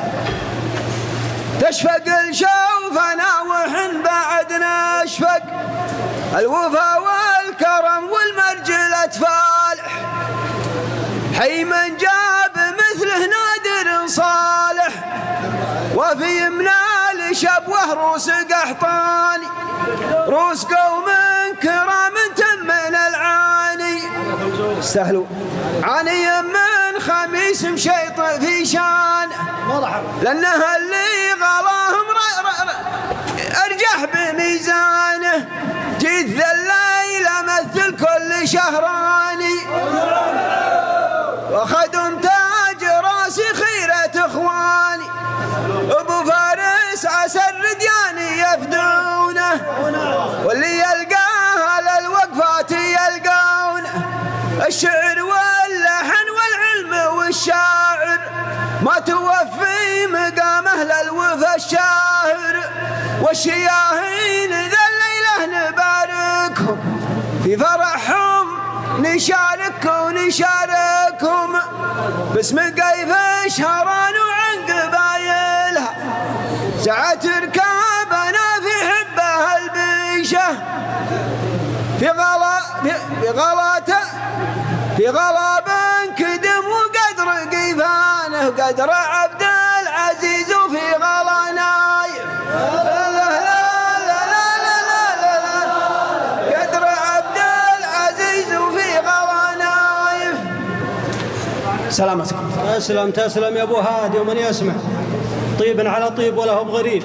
تشفق الشوفنا وحن بعد نشفق. الوفا والكرم والمرجلة فالح حي من جاب مثله نادر صالح. وفي يمنال شبوه روس قحطاني روس قوم كرام تمن العاني. استهلوا عاني من خميس مشيط في شان لأنها اللي غلاهم أرجح الشهراني وخدم تاج راس خيرة اخواني ابو فارس عسى الرديان يفدونه واللي يلقاه على الوقفات يلقونه الشعر واللحن والعلم والشاعر ما توفي مقامه للوفا الشاهر والشياهين ذا الليلة نباركهم في فرحهم نشاركهم باسم قيف شهران وعن قبايلها ساعة ركابنا في حبها البيشه في غلاب كدم وقدر قيفانه قدر عبد العزيز وفي غلا نايف قدر عبد العزيز وفي غلا نايف. سلامتكم. تسلم يا ابو هادي ومن يسمع طيب على طيب ولا هو بغريب.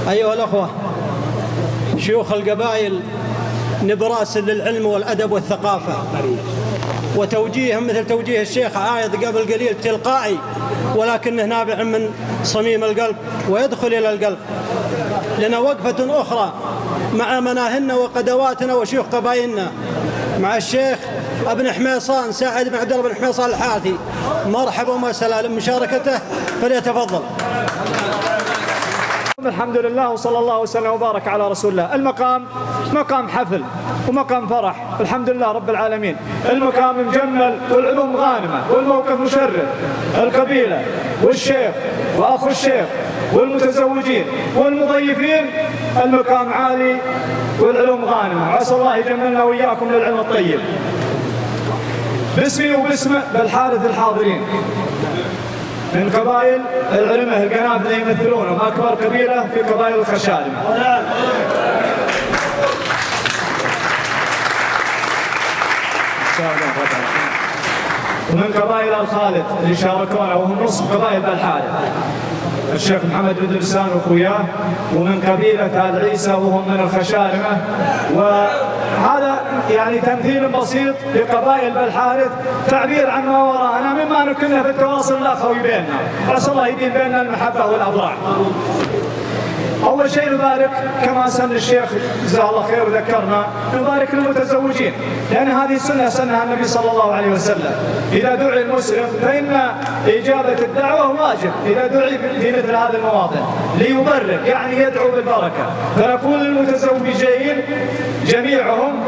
ايها الاخوه شيوخ القبائل نبراس للعلم والأدب والثقافة وتوجيههم مثل توجيه الشيخ عايض قبل قليل تلقائي ولكنه نابع من صميم القلب ويدخل إلى القلب. لنا وقفة أخرى مع مناهلنا وقدواتنا وشيوخ قبائلنا مع الشيخ ابن حميصان سعد بن عبد الله بن حميصان الحاثي. مرحبا ومسهلا لمشاركته فليتفضل. الحمد لله وصلى الله وسلم وبارك على رسول الله. المقام مقام حفل ومقام فرح الحمد لله رب العالمين. المقام مجمل والعلوم غانمة والموقف مشرف. القبيلة والشيخ وأخو الشيخ والمتزوجين والمضيفين المقام عالي والعلوم غانمة. عسى الله يجملنا وإياكم للعلم الطيب. باسمي وباسم بالحارث الحاضرين من قبائل العلمة القنافذة يمثلونهم أكبر قبيلة في قبائل الخشالمة. ومن قبائل الخالد اللي شاركونا وهم نصف قبائل بالحارث الشيخ محمد بن درسان واخوياه، ومن قبيلة آل عيسى وهم من الخشالمة. وهذا يعني تمثيل بسيط لقبائل بالحارث، تعبير عن ما وراءنا مما نكنا في التواصل الأخوي بيننا. عسى الله يديم بيننا المحبة والأضراع. أول شيء نبارك كما سن الشيخ جزاه الله خير وذكرنا، نبارك للمتزوجين لأن هذه سنة سنها النبي صلى الله عليه وسلم. إذا دعي المسلم فإن إجابة الدعوة واجب إذا دعي في مثل هذه المواطن ليبرك يعني يدعو بالبركة. فنقول للمتزوجين جميعهم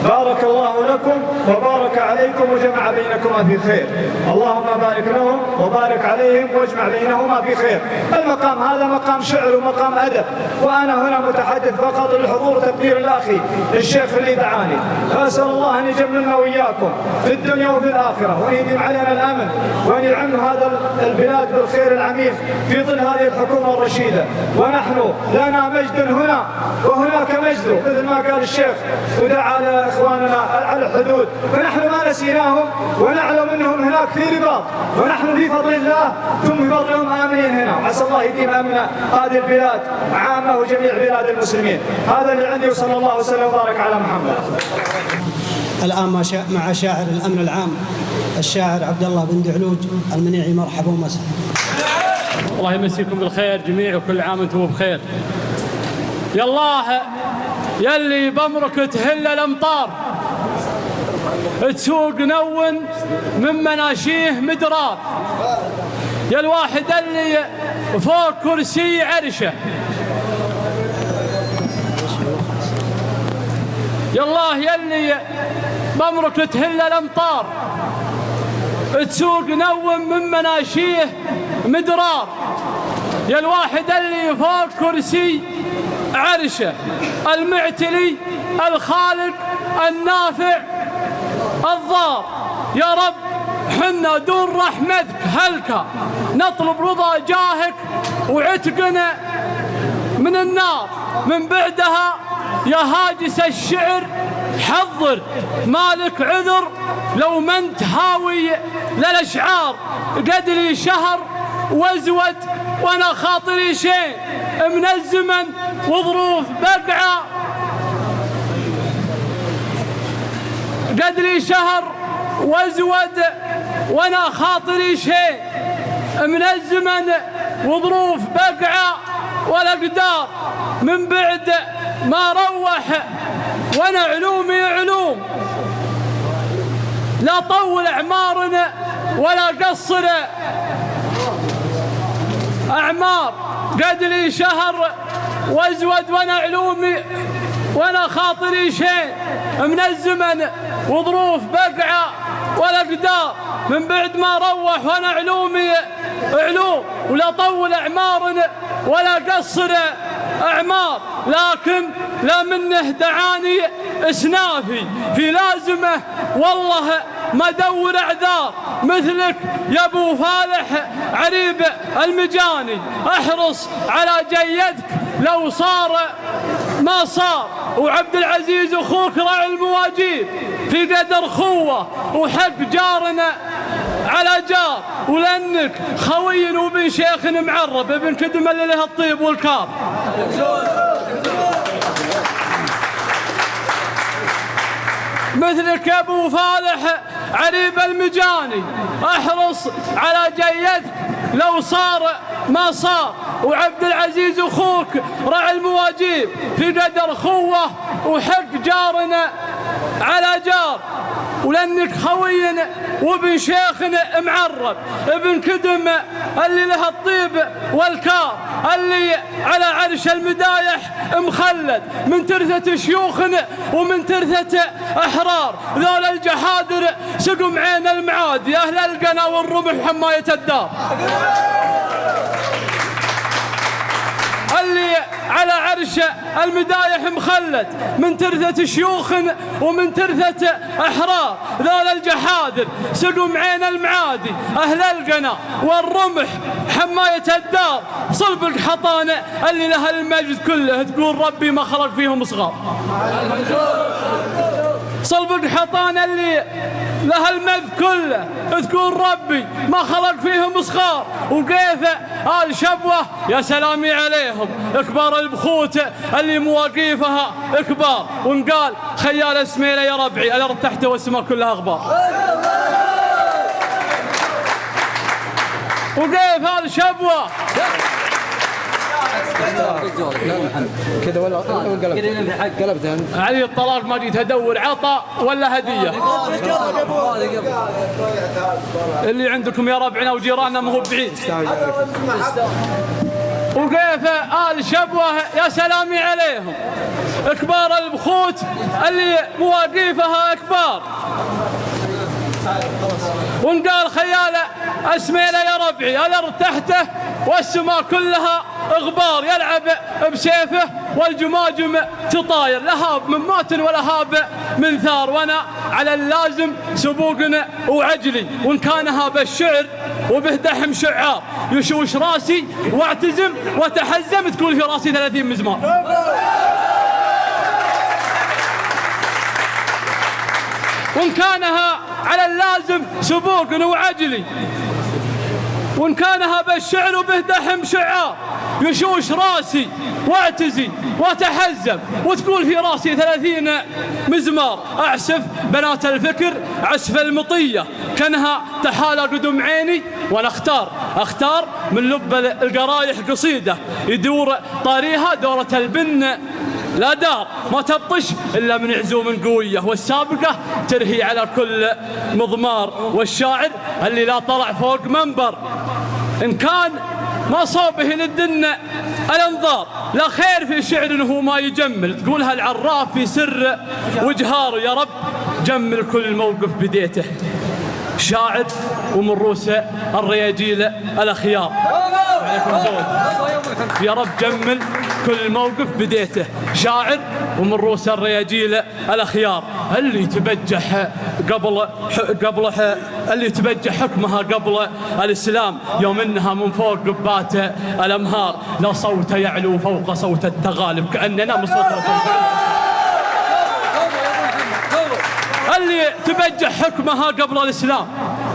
بارك الله لكم وبارك عليكم وجمع بينكما في خير. اللهم بارك لهم وبارك عليهم واجمع بينهما في خير. المقام هذا مقام شعر ومقام أدب، وأنا هنا متحدث فقط للحضور وتقدير الأخي الشيخ اللي دعاني. فأسأل الله أن يجملنا وإياكم في الدنيا وفي الآخرة، وأن يديم علينا الأمن، وأن يعم هذا البلاد بالخير العميم في ظل هذه الحكومة الرشيدة. ونحن لنا مجد هنا وهناك مجد مثل ما قال الشيخ ودعا إخواننا على الحدود، فنحن ما نسيناهم ونعلم أنهم هناك في رباط، ونحن في فضل الله ثم في فضلهم آمنين هنا. عسى الله يديم أمن هذه البلاد عامة وجميع بلاد المسلمين. هذا اللي عندي وصلى الله وسلم وبارك على محمد. الآن مع شاعر الأمن العام الشاعر عبد الله بن دعلوج المنيعي. مرحبا ومسهلا. الله يمسيكم بالخير جميع وكل عام وانتم بخير. يا الله يلي بأمرك تهل الأمطار، تسوق نون من مناشيه مدرار، يا الواحد اللي فوق كرسي عرشه، يا الله يلي بأمرك تهل الأمطار، تسوق نون من مناشيه مدرار، يا الواحد اللي فوق كرسي عرشه، المعتلي الخالق النافع الضار. يا رب حنا دون رحمتك هلكا نطلب رضا جاهك وعتقنا من النار. من بعدها يا هاجس الشعر حضر مالك عذر، لو ما انت هاوي للاشعار. قد لي شهر وازود وانا خاطري شيء من الزمن وظروف بقعه، قد لي شهر وازود وانا خاطري شيء من الزمن وظروف بقعة والاقدار من بعد ما روح وانا علومي علوم لا طول اعمارنا ولا قصر اعمار. قد لي شهر وازود وانا علومي وانا خاطري شيء من الزمن وظروف بقعة والاقدار من بعد ما روح وانا علومي علوم ولا طول اعمارنا ولا قصر اعمار. لكن لا منه دعاني اسنافي في لازمه والله ما دور اعذار مثلك يا ابو فالح عريب المجاني. احرص على جيدك لو صار ما صار وعبد العزيز اخوك راعي المواجيب في قدر خوه وحق جارنا على جار ولانك خوي وبن شيخ معرب ابن كدم اللي له الطيب والكار. مثلك يا ابو فالح عريب المجاني احرص على جيدك لو صار ما صار وعبد العزيز اخوك راعي المواجيب في قدر خوه وحق جارنا على جار ولانك خوينا وابن شيخنا معرب ابن كدم اللي له الطيب والكار اللي على عرش المدايح مخلد من ترثة شيوخنا ومن ترثة احرار. ذول الجحادر سقم عين المعاد يا اهل القنا والرمح حماية الدار اللي على عرش المدايح مخلد من ترثة شيوخ ومن ترثة أحرار. ذول الجحادر سقم عين المعادي أهل القنا والرمح حماية الدار صلب الحطانة اللي لها المجد كله تقول ربي ما خلق فيهم صغار. صلب الحطانة اللي لها المذ كله تقول ربي ما خلق فيهم صغار. وكيف آل شبوة يا سلامي عليهم كبار البخوت اللي مواقيفها كبار ونقال خيال اسميله يا ربعي الارض تحته والسماء كلها غبار. وكيف آل شبوة كذا ولا قلبتها علي الطلاق ما جيت ادور عطاء ولا هديه اللي عندكم يا ربعنا وجيراننا ما هو بعيد. وكيف آل شبوة يا سلامي عليهم كبار البخوت اللي مواقيفها كبار ونقال خياله اسميله يا ربعي الارض تحته والسماء كلها غبار. يلعب بسيفه والجماجم تطاير لهاب من مات ولا هاب من ثار. وانا على اللازم سبوقنا وعجلي وان كان هذا الشعر وبه دحم شعار يشوش راسي واعتزم وتحزم تكون في راسي 30 مزمار. وان كانها على اللازم سبوق وعجلي وان كانها بالشعر وبه دحم شعار يشوش راسي واعتزي وتحزم وتقول في راسي 30 مزمار. اعسف بنات الفكر عسف المطيه كانها تحالى قدم عيني وانا اختار من لب القرايح قصيده يدور طاريها دوره البن لا دار ما تبطش إلا من عزوم قوية والسابقة ترهي على كل مضمار. والشاعر اللي لا طلع فوق منبر إن كان ما صوبه للدن الانظار لا خير في شعر هو ما يجمل تقولها العراف في سر وجهار. يا رب جمل كل موقف بديته شاعر ومن روس الرياجيل الأخيار عليكم زود. يا رب جمل كل موقف بديته شاعر ومن روس الرياجيل الأخيار اللي تبجح قبل اللي تبجح حكمها قبل الإسلام يوم إنها من فوق قبات الأمهار لا صوت يعلو فوق صوت التغالب كأننا من صوت اللي تبجح حكمها قبل الإسلام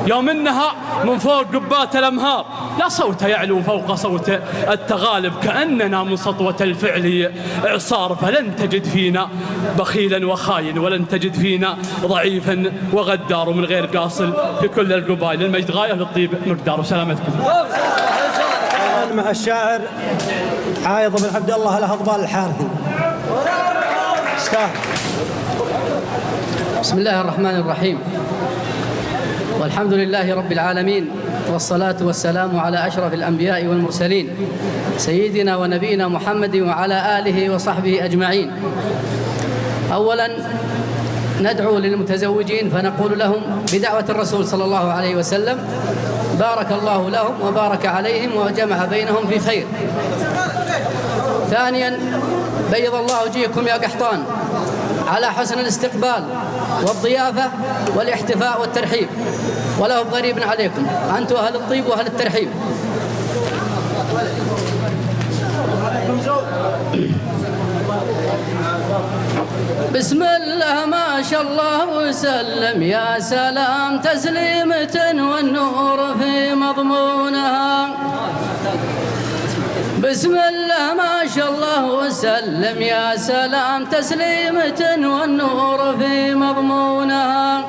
يوم إنها من فوق قبات الأمهار لا صوت يعلو فوق صوت التغالب، كأننا من سطوة الفعل إعصار، فلن تجد فينا بخيلا وخاين، ولن تجد فينا ضعيفا وغدار، ومن غير قاصل في كل القبائل. المجد غاية للطيب مقدار. وسلامتكم. مع الشاعر عايض بن عبد الله الهضبال الحارثي. بسم الله الرحمن الرحيم، والحمد لله رب العالمين، والصلاة والسلام على أشرف الأنبياء والمرسلين سيدنا ونبينا محمد وعلى آله وصحبه أجمعين. أولا ندعو للمتزوجين فنقول لهم بدعوة الرسول صلى الله عليه وسلم: بارك الله لهم وبارك عليهم وجمع بينهم في خير. ثانيا بيض الله وجهكم يا قحطان على حسن الاستقبال والضيافة والاحتفاء والترحيب، وله غريب عليكم، أنتم أهل الطيب وأهل الترحيب. بسم الله ما شاء الله وسلم، يا سلام تسليمة والنور في مضمونها. بسم الله ما شاء الله وسلم، يا سلام تسليمة والنور في مضمونها.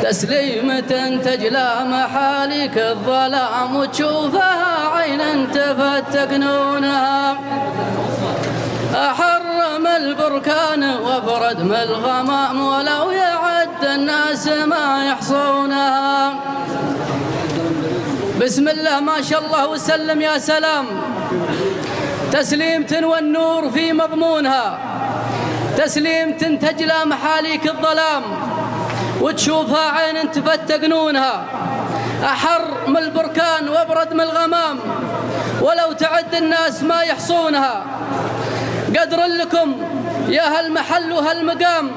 تسليمة تجلى محالك الظلام وتشوفها عين تفتك نونها. أحرم البركان وبرد من الغمام، ولو يعد الناس ما يحصونها. بسم الله ما شاء الله وسلم، يا سلام تسليمة والنور في مضمونها. تسليمة تجلى محاليك الظلام وتشوفها عين تفتق نونها. أحر من البركان وابرد من الغمام، ولو تعد الناس ما يحصونها. قدر لكم يا هالمحل وهالمقام،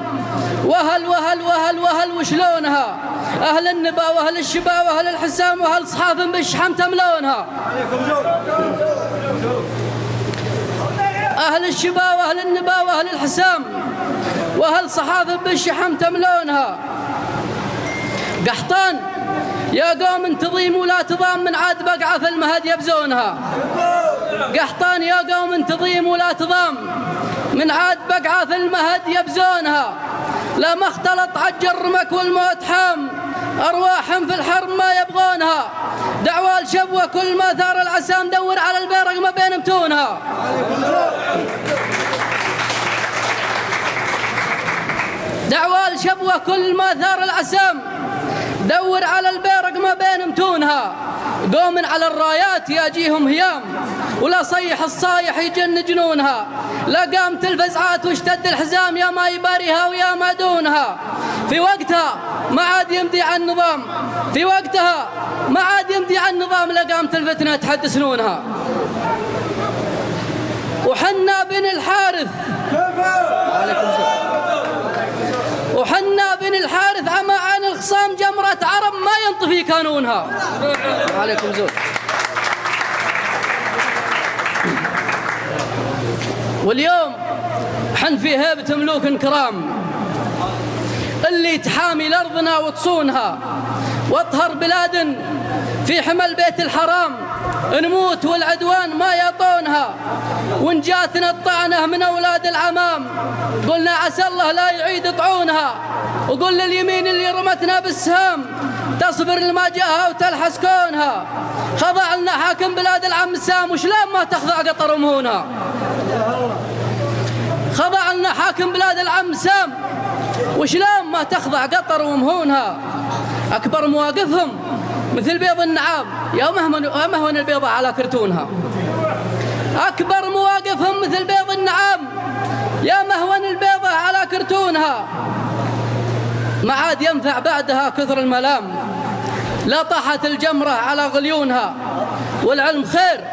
وهل وهل وهل وهل وشلونها. أهل النبا وأهل الشبا وأهل الحسام وأهل صحاف بالشحم تملونها. أهل الشبا وأهل النبا وأهل الحسام وأهل صحاف بالشحم تملونها. قحطان يا قوم تضيم ولا تضام، من عاد بقعة في المهد يبزونها. قحطان يا قوم تضيم ولا تضام، من عاد بقعة في المهد يبزونها. لا ما اختلط عجر رمك والموت حام، أرواحهم في الحرب ما يبغونها. دعوى الشبوة كل ما ثار العسام، دور على البيرق ما بين متونها. دعوى الشبوة كل ما ثار العسام، دور على البيرق ما بين متونها. قوم على الرايات يجيهم هيام، ولا صيح الصايح يجن جنونها. لا قامت الفزعات واشتد الحزام، يا ما يباريها ويا ما دونها. في وقتها ما عاد يمضي عن النظام، في وقتها ما عاد يمضي عن النظام. لا قامت الفتنة تحد سنونها. وحنا بن الحارث، وحنا بن الحارث عما عن الخصام، جمرة عرب ما ينطفي كانونها. عليكم زود. واليوم حن في هيبة ملوك كرام، اللي تحامي لأرضنا وتصونها، واطهر بلاد في حمل بيت الحرام. نموت والعدوان ما يطونها، وإن جاتنا الطعنة من أولاد العمام، قلنا عسى الله لا يعيد طعونها. وقل لليمين اللي رمتنا بالسهام، تصبر لما جاءها وتلحس كونها. خضع لنا حاكم بلاد العم سام، وشلون ما تخضع قطر ومهونها. خضع لنا حاكم بلاد العم سام، وشلون ما تخضع قطر ومهونها. أكبر مواقفهم مثل بيض النعام، يا مهون البيضة على كرتونها. أكبر مواقفهم مثل بيض النعام، يا مهون البيضة على كرتونها. ما عاد ينفع بعدها كثر الملام، لا طاحت الجمرة على غليونها. والعلم خير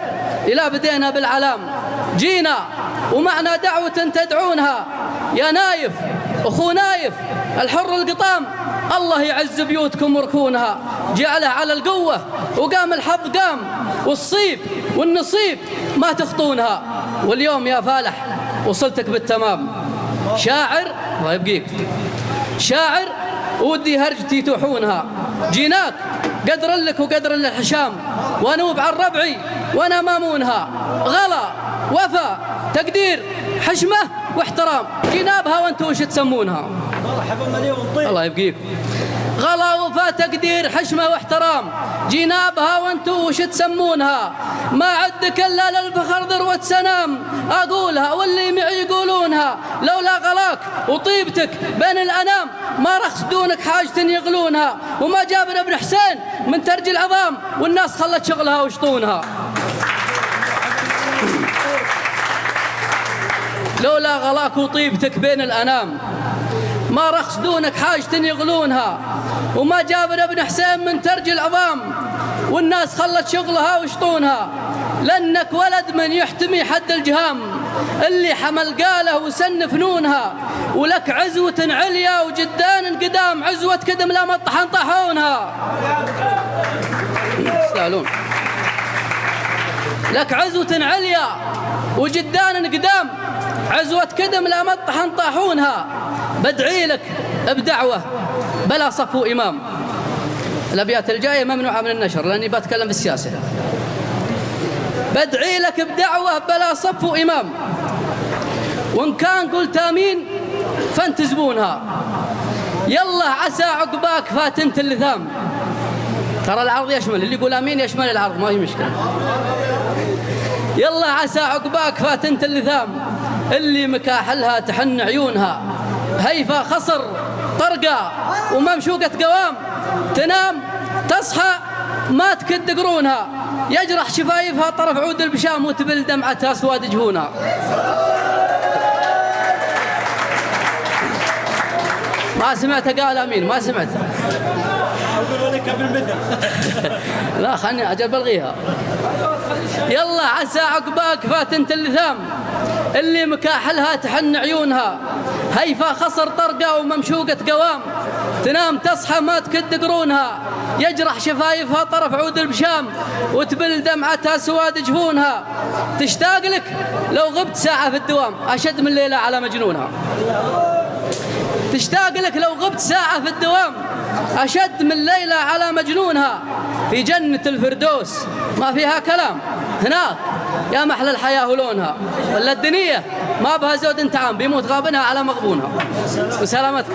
إلى بدينا بالعلام، جينا ومعنا دعوة تدعونها. يا نايف أخو نايف الحر القطام، الله يعز بيوتكم وركونها. جعله على القوة وقام الحظ قام، والصيب والنصيب ما تخطونها. واليوم يا فالح وصلتك بالتمام. شاعر الله يبقيك، شاعر ودي هرجتي توحونها. جيناك قدر لك وقدر للحشام، وانوب عن ربعي وانا مامونها، غلا وفا تقدير حشمه واحترام، جنابها وانتم وش تسمونها؟ الله يبقيكم. غلا وفا تقدير حشمه واحترام، جنابها وانتم وش تسمونها؟ ما عدك الا للفخر ذروه سنام، اقولها واللي معي يقولونها، لولا غلاك وطيبتك بين الانام ما رخص دونك حاجة يغلونها، وما جابر ابن حسين من ترج العظام والناس خلت شغلها وشطونها. لولا غلاك وطيبتك بين الانام ما رخص دونك حاجة يغلونها، وما جابر ابن حسين من ترج العظام والناس خلت شغلها وشطونها، لأنك ولد من يحتمي حد الجهام اللي حمل قاله وسن فنونها، ولك عزوة عليا وجدان قدام، عزوة كدم لا مطحن طاحونها. يستاهلون. لك عزوة عليا وجدان قدام، عزوة كدم لا مطحن طاحونها، بدعي لك بدعوة بلا صف إمام. الأبيات الجاية ممنوعة من النشر لأني بتكلم بالسياسة. بدعي لك بدعوة بلا صف إمام، وإن كان قلت آمين فانتزبونها، يلا عسى عقباك فاتنت اللثام. ترى العرض يشمل اللي يقول آمين يشمل العرض، ما هي مشكلة. يلا عسى عقباك فاتنت اللثام، اللي مكاحلها تحن عيونها، هيفا خصر طرقة وممشوقة قوام، تنام تصحى ما تكد قرونها، يجرح شفايفها طرف عود البشام وتبل دمعتها سواد جفونها. ما سمعت قال امين، ما سمعت. اقول لك بالمثل. لا خلني اجل بلغيها. يلا عسى عقباك فاتنت اللثام، اللي مكاحلها تحن عيونها، هيفا خصر طرقة وممشوقة قوام، تنام تصحى ما تكد قرونها، يجرح شفايفها طرف عود البشام وتبل دمعتها سواد جفونها، تشتاق لك لو غبت ساعة في الدوام، أشد من ليلة على مجنونها. تشتاق لك لو غبت ساعة في الدوام، أشد من ليلة على مجنونها، في جنة الفردوس ما فيها كلام، هناك يا محلى الحياة ولونها، ولا الدنيا ما بها زود انتعام، بيموت غابنها على مغبونها. وسلامتك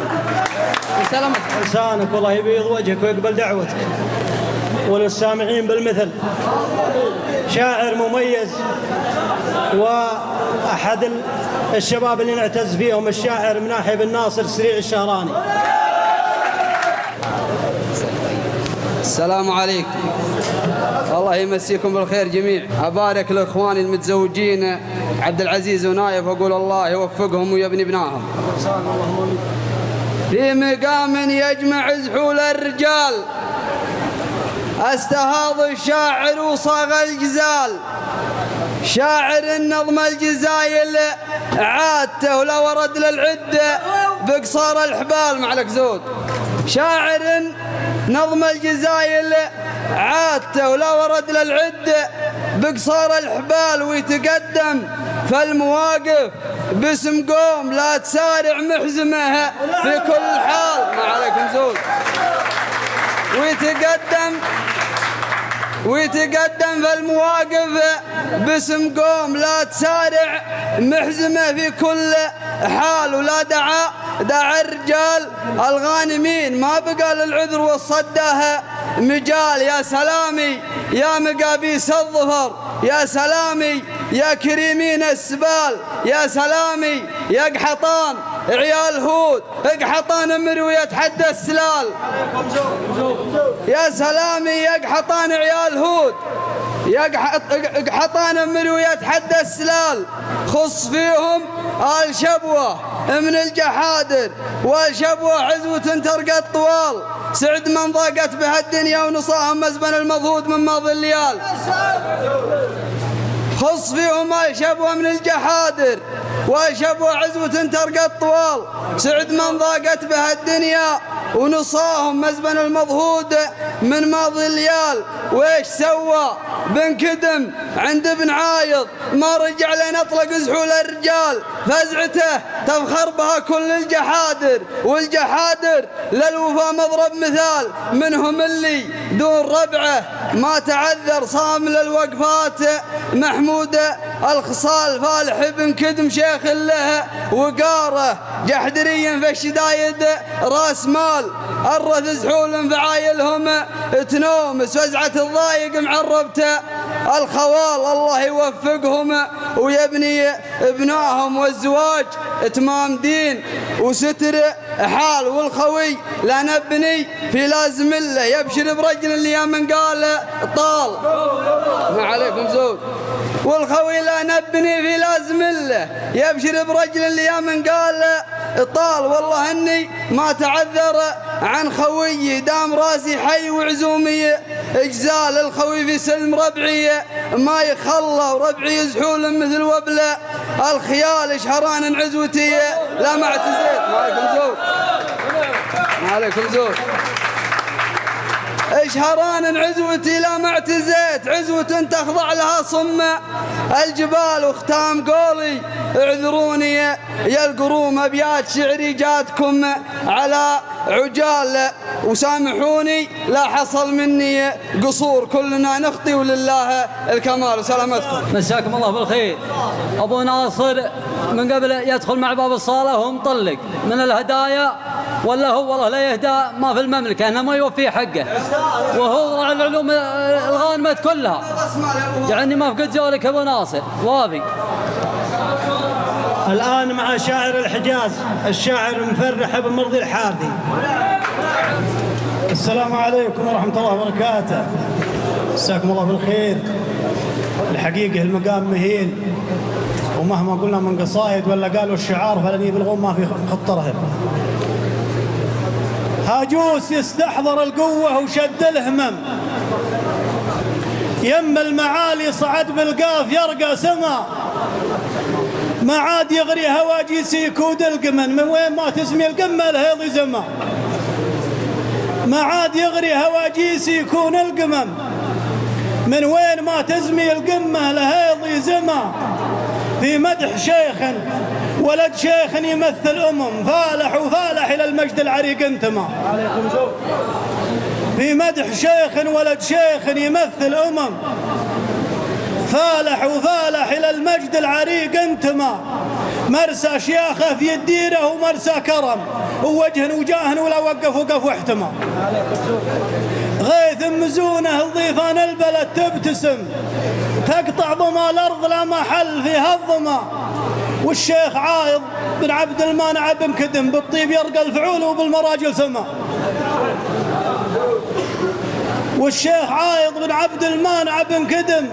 وسلامتك. لسانك والله يبيض وجهك ويقبل دعوتك. وللسامعين بالمثل شاعر مميز، وأحد الشباب اللي نعتز فيهم الشاعر مناحي بن ناصر سريع الشهراني. السلام عليكم، الله يمسيكم بالخير جميع. أبارك لإخواني المتزوجين عبد العزيز ونايف، وأقول الله يوفقهم ويبني بناهم في مقام يجمع زحول الرجال. استهاض الشاعر وصاغ الجزال، شاعر النظم الجزايل عادته ولا ورد للعدة بقصار الحبال. معلك زود. شاعر نظم الجزايل عادته ولا ورد للعدة بقصار الحبال، ويتقدم في المواقف باسم قوم لا تسارع محزمه في كل حال. ما عليكم زود. ويتقدم في المواقف باسم قوم لا تسارع محزمه في كل حال، ولا دعا الرجال الغانمين ما بقى للعذر والصده مجال. يا سلامي يا مقابيس الظفر، يا سلامي يا كريمين السبال، يا سلامي يا قحطان عيال هود، قحطان مروي يتحدى السلال. يا سلامي يا قحطان عيال هود، يا قحطان مروي يتحدى السلال. خص فيهم آل شبوة من الجحادر، والشبوة عزوة ترقى الطوال، سعد من ضاقت بها الدنيا ونصاهم مزبن المضهود من ماضي الليال. خص فيهم آل شبوة من الجحادر، والشبوة عزوة ترقى الطوال، سعد من ضاقت بها الدنيا ونصاهم مزبن المضهود من ماضي الليال. ويش سوى بن كدم عند ابن عايض؟ ما رجع لين اطلق زحول الرجال، فزعته تفخر بها كل الجحادر، والجحادر للوفا مضرب مثال، منهم اللي دون ربعه ما تعذر صام للوقفات، محمود الخصال فالح بن كدم شيخ له وقاره، جحدريا في الشدايد راس مال، الرث زحول فعايلهم تنومس، وزعة الضايق معربته الخوال الله يوفقهم ويبني ابنائهم، والزواج اتمام دين وستر حال، والخوي لا نبني في لازم الله، يبشر برجل اللي يا من قال طال ما عليكم زود، والخوي لا نبني في لازم الله، يبشر برجل اللي يا من قال طال، والله اني ما تعذر عن خوي، دام راسي حي وعزومي اجزال، الخوي في سلم ربعي ما يخلى، وربعي يزحول مثل وبله الخيال، شهران عزوتي لا ما اعتزيت. ما عليكم زود، ما عليكم زود. شهران عزوتي لا ما اعتزيت، عزوة تخضع لها صم الجبال، وختام قولي اعذروني يا القروم، ابيات شعري جاتكم على عجال، وسامحوني لا حصل مني قصور، كلنا نخطي ولله الكمال، وسلامتكم. مساكم الله بالخير. ابو ناصر من قبل يدخل مع باب الصاله وهو مطلق من الهدايا، ولا هو والله لا يهدى ما في المملكه، انه ما يوفي حقه، وهو على العلوم الغانمه كلها، يعني ما فقد زورك ابو ناصر وافي. الآن مع شاعر الحجاز الشاعر المفرح بن مرضي الحارثي. السلام عليكم ورحمة الله وبركاته، مساكم الله بالخير. الحقيقة المقام مهين، ومهما قلنا من قصائد ولا قالوا الشعار فلن يبلغون ما في خطرهم. هاجوس يستحضر القوة وشد الهمم، يم المعالي صعد بالقاف يرقى سما، ما عاد يغري هواجيس يكود القمن، من وين ما تسمي القمة الهيض زما، ما عاد يغري هواجيس يكون القمم، من وين ما تسمي القمة الهيض زما، في مدح شيخ ولد شيخ يمثل فالح وفالح إلى المجد العريق انتما، في مدح شيخ ولد شيخ يمثل فالح وفالح إلى المجد العريق انتما، مرسى شياخه في الديرة ومرسى كرم، ووجه وجاه ولا وقف واحتمى، غيث مزونه الضيفان البلد تبتسم، تقطع ضما الأرض لا محل فيها الظما، والشيخ عايض بن عبد المانع بن كدم، بالطيب يرقى الفعول وبالمراجل سما، والشيخ عايض بن عبد المانع بن كدم،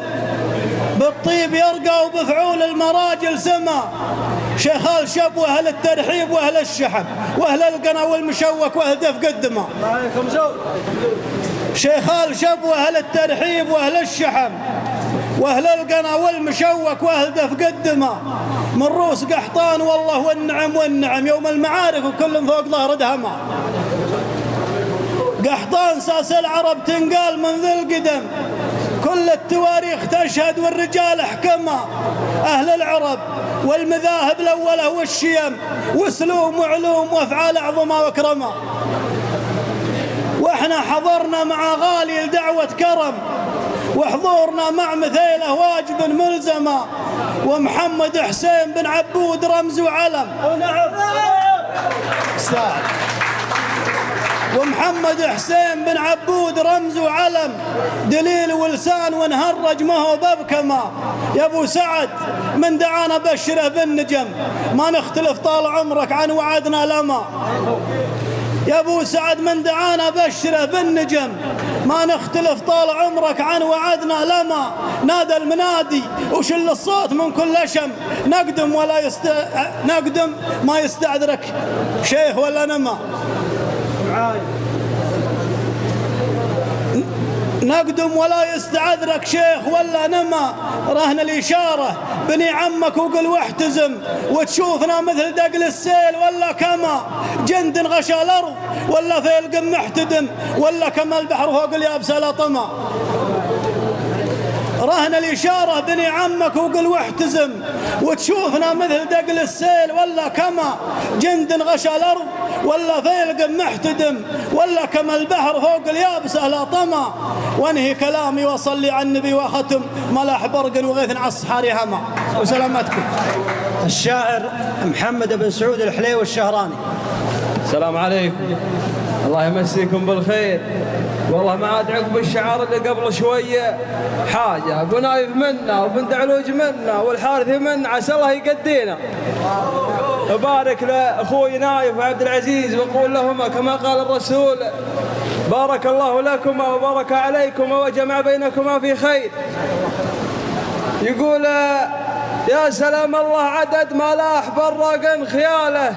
بالطيب يرقى وبفعول المراجل سما، شيخ الشب واهل الترحيب واهل الشحب واهل القنا والمشوك واهل دف قدمه، شيخ الشب واهل الترحيب واهل الشحب واهل القنا والمشوك واهل دف قدمه، من روس قحطان والله والنعم يوم المعارك وكل فوق ظهر دهمه، قحطان ساس العرب تنقال من ذي القدم، كل التواريخ تشهد والرجال حكمة، أهل العرب والمذاهب الأولى والشيم، وسلوم وعلوم وأفعال أعظمة وكرمة، وإحنا حضرنا مع غالي لدعوة كرم، وحضورنا مع مثيله واجب ملزمة، ومحمد حسين بن عبود رمز وعلم، ومحمد حسين بن عبود رمز وعلم، دليل ولسان ونهرج ما هو ببكما، يا ابو سعد من دعانا بشره بالنجم، ما نختلف طال عمرك عن وعدنا لما، يا ابو سعد من دعانا بشره بالنجم، ما نختلف طال عمرك عن وعدنا لما، نادى المنادي وشل الصوت من كل شم، نقدم ما يستعذرك شيخ ولا نما، نقدم ولا يستعذرك شيخ ولا نما، رهن الإشارة بني عمك وقل واحتزم، وتشوفنا مثل دقل السيل ولا كما جند غشى الأرض، ولا في القم محتدم، ولا كما البحر فوق اليابسة لا طما، رهن الإشارة بني عمك وقل واحتزم، وتشوفنا مثل دقل السيل ولا كما جند غشى الأرض، ولا فيلق محتدم، ولا كما البحر فوق اليابسة لا طمع. وانهي كلامي وصلي على النبي وختم، ملاح برق وغيث على الصحاري هما. وسلامتكم. الشاعر محمد بن سعود الحليوي الشهراني. السلام عليكم، الله يمسيكم بالخير. والله ما عاد عقب الشعار اللي قبل شوية حاجة. أبو نايف منا وبن دعلوج منا والحارث منا، عسى الله يقدينا. أبارك لأخوي نايف وعبد العزيز وأقول لهما كما قال الرسول: بارك الله لكما وبارك عليكما وجمع بينكما في خير. يقول: يا سلام الله عدد ما لاح برق خياله،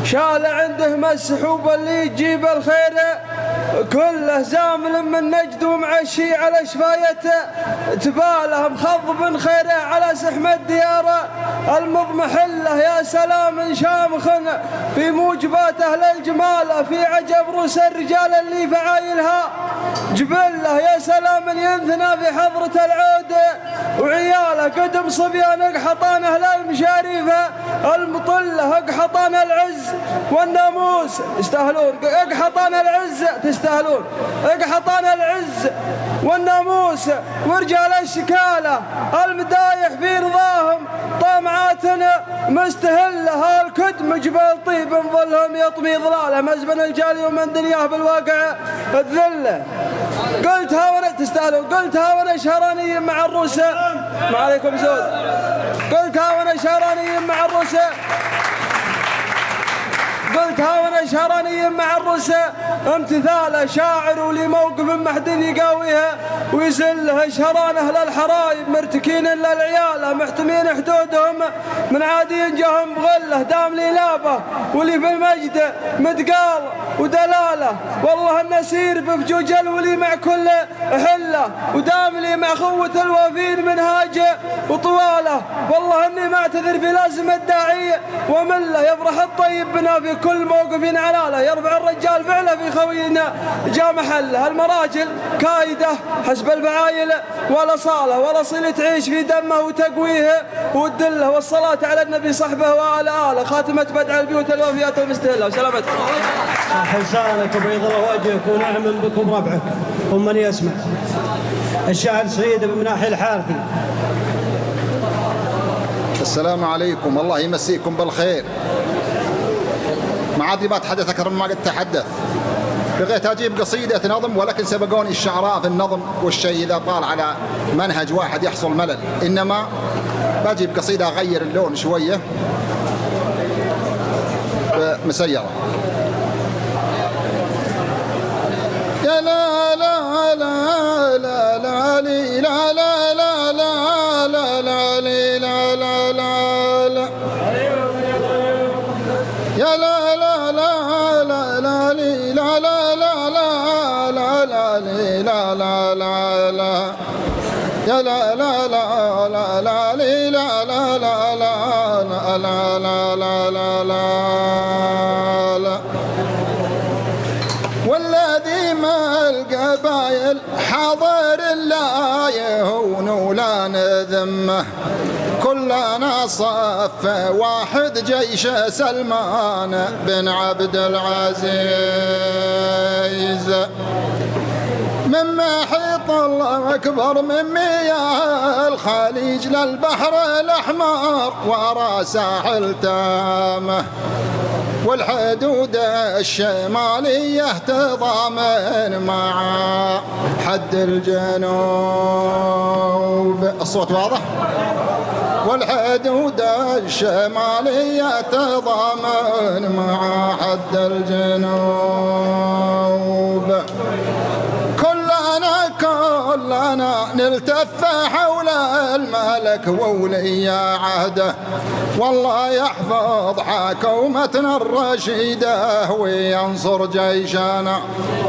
شال عنده مسحوب اللي يجيب الخير كله، زامل من نجد ومعشي على شفايته، تباله مخضب خيره على سحم الديار المضمحله. يا سلام شامخ في موجبات اهل الجمال، في عجب روس الرجال اللي فعايلها جبله. يا سلام ينثنى في حضرة العود وعياله، قدم صبيان اقحطان اهل المشاريفه المطله، اقحطان العز والناموس يستاهلون، اقحطان العز تستاهلون، اقحطان العز والناموس ورجال الشكاله المدايح في رضاهم، طامعاتنا مستهله، الكدم جبال طيب ظلهم يطمي ظلاله، مزبن الجالي ومن دنياه بالواقع الذله. قلتها وانا تستاهلون، قلتها وانا شهراني مع الروسه، ما عليكم زود، قلتها وانا شهراني مع الروسه، قلتها وانا شهراني مع الرسا، امتثاله شاعر ولي موقف محدن يقاويها ويزله، شهران اهل الحرايب مرتكين الا العياله، محتمين حدودهم من عادي جهم بغله، دام لي لابه ولي في المجد متقال ودلاله، والله النسير بفجوج الولي مع كل حله، ودام لي مع خوة الوافين منهاجه وطواله، والله اني ما اعتذر في لازم الداعي ومله، يفرح الطيب بنا في كل موقف علاله، يرفع الرجال فعله في خوينا جاء محله، المراجل كايده حسب الفعايل ولا صاله، ولا صله تعيش في دمه وتقويه والدله، والصلاه على النبي صحبه وعلى اله، خاتمه بدع البيوت الوفيات والمستهله. وسلامتكم. حسانك وبيض الله وجهك ونعم بكم ربعك ومن يسمع. الشاعر سعيد بن مناحي الحارثي. السلام عليكم، الله يمسيكم بالخير. ما عاد بتحدث أكثر مما قد تحدث. بغيت أجيب قصيدة نظم، ولكن سبقوني الشعراء في النظم، والشيء إذا طال على منهج واحد يحصل ملل، إنما بجيب قصيدة أغير اللون شوية مسيرة. يا لا لا لا لا لا لي لا لا لا لا لا لا لي لا لا لا لا يا لا لا لا لا لا لي لا لا لا لا لا لا لي لا لا لا لا يا لا لا لا لا لا لي لا لا لا لا لا لا لا لا لا والذي ما القبايل حاضر لا يهون ولا نذمه، كلنا صف واحد جيش سلمان بن عبد العزيز، من محيط الله أكبر من مياه الخليج للبحر الأحمر ورا ساحل تامه، والحدود الشمالية تضامن مع حد الجنوب. الصوت واضح؟ والحدود الشمالية تضامن مع حد الجنوب، كلنا نلتف حول الملك وولي عهده، والله يحفظ حكومتنا الرشيدة وينصر جيشنا،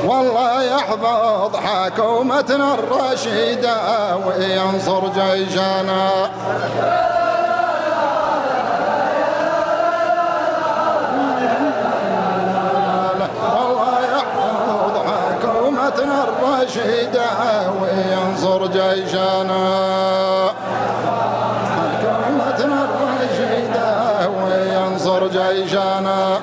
والله يحفظ حكومتنا الرشيدة وينصر جيشنا. الرشيدة وينصر جيشنا. جيشنا أمتنا الرشيدة وينصر جيشنا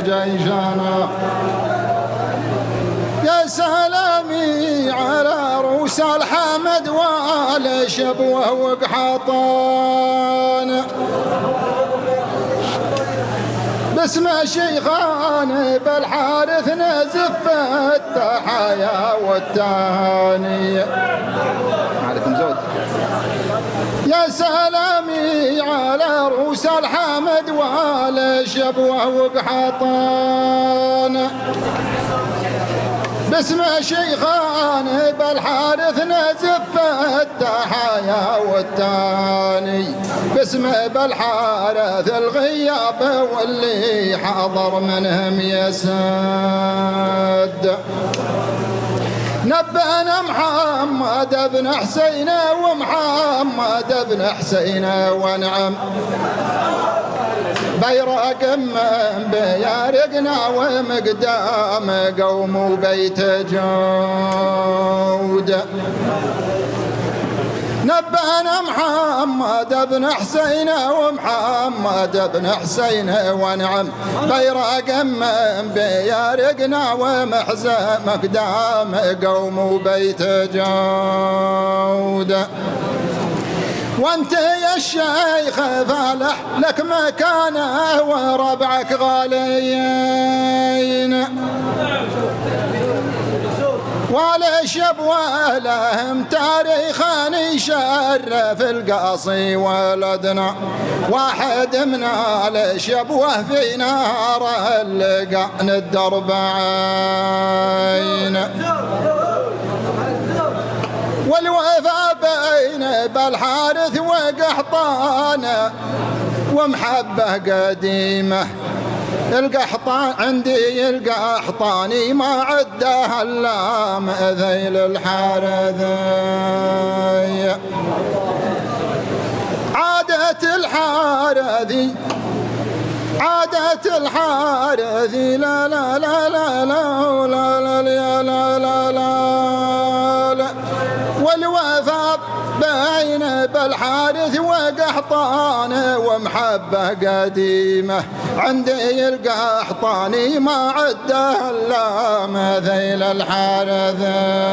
جيشنا. يا سلامي على روس الحمد والشبوه وقحطان باسم شيخان بالحارث نزف التحايا والتهاني. عليكم زود. يا سلامي على روس الحمد والشبوه وقحطان باسم شيخان بالحارث نزف التحايا والتاني باسم بالحارث الغياب واللي حاضر منهم يسد. نبأنا محمد بن حسين ومحمد بن حسين ونعم بيرق من بيارقنا ومقدام قوم بيت جود. نبأنا محمد بن حسين ومحمد بن حسين ونعم بيرق من بيارقنا ومحزم مقدام قوم بيت جود. وانت يا الشيخ فالح لك مكانه وربعك غاليين ولا شبوه لهم تاريخا يشرف القاصي ولدنا واحد من الشبوه في نار اللقاء الدرب عين. والوفا بين بالحارث وقحطان ومحبة قديمة القحطان عندي القحطاني ما عده الا مذيل الحارثي. عادة الحارثي عادة الحارثي لا لا لا لا لا لا لا لا لا لا لا والوفاء بين بالحارث وقحطان ومحبة قديمة عندي القحطاني ما عده الا مثيل الحارثي.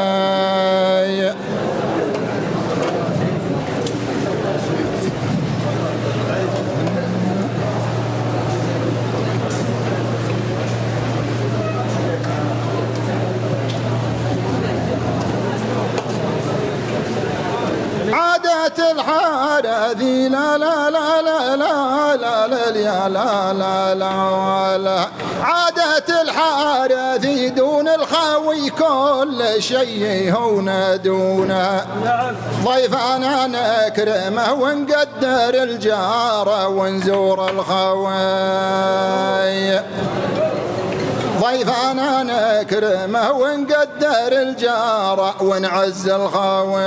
عادة الحارثي لا لا لا لا لا لا لا لا لا لا لا عادة الحارثي دون الخاوي كل شيء هون دونه. ضيفنا نكرمه ونقدر الجار ونزور الخوي. ضيفنا نكرمه ونقدر الجار ونعز الخوي.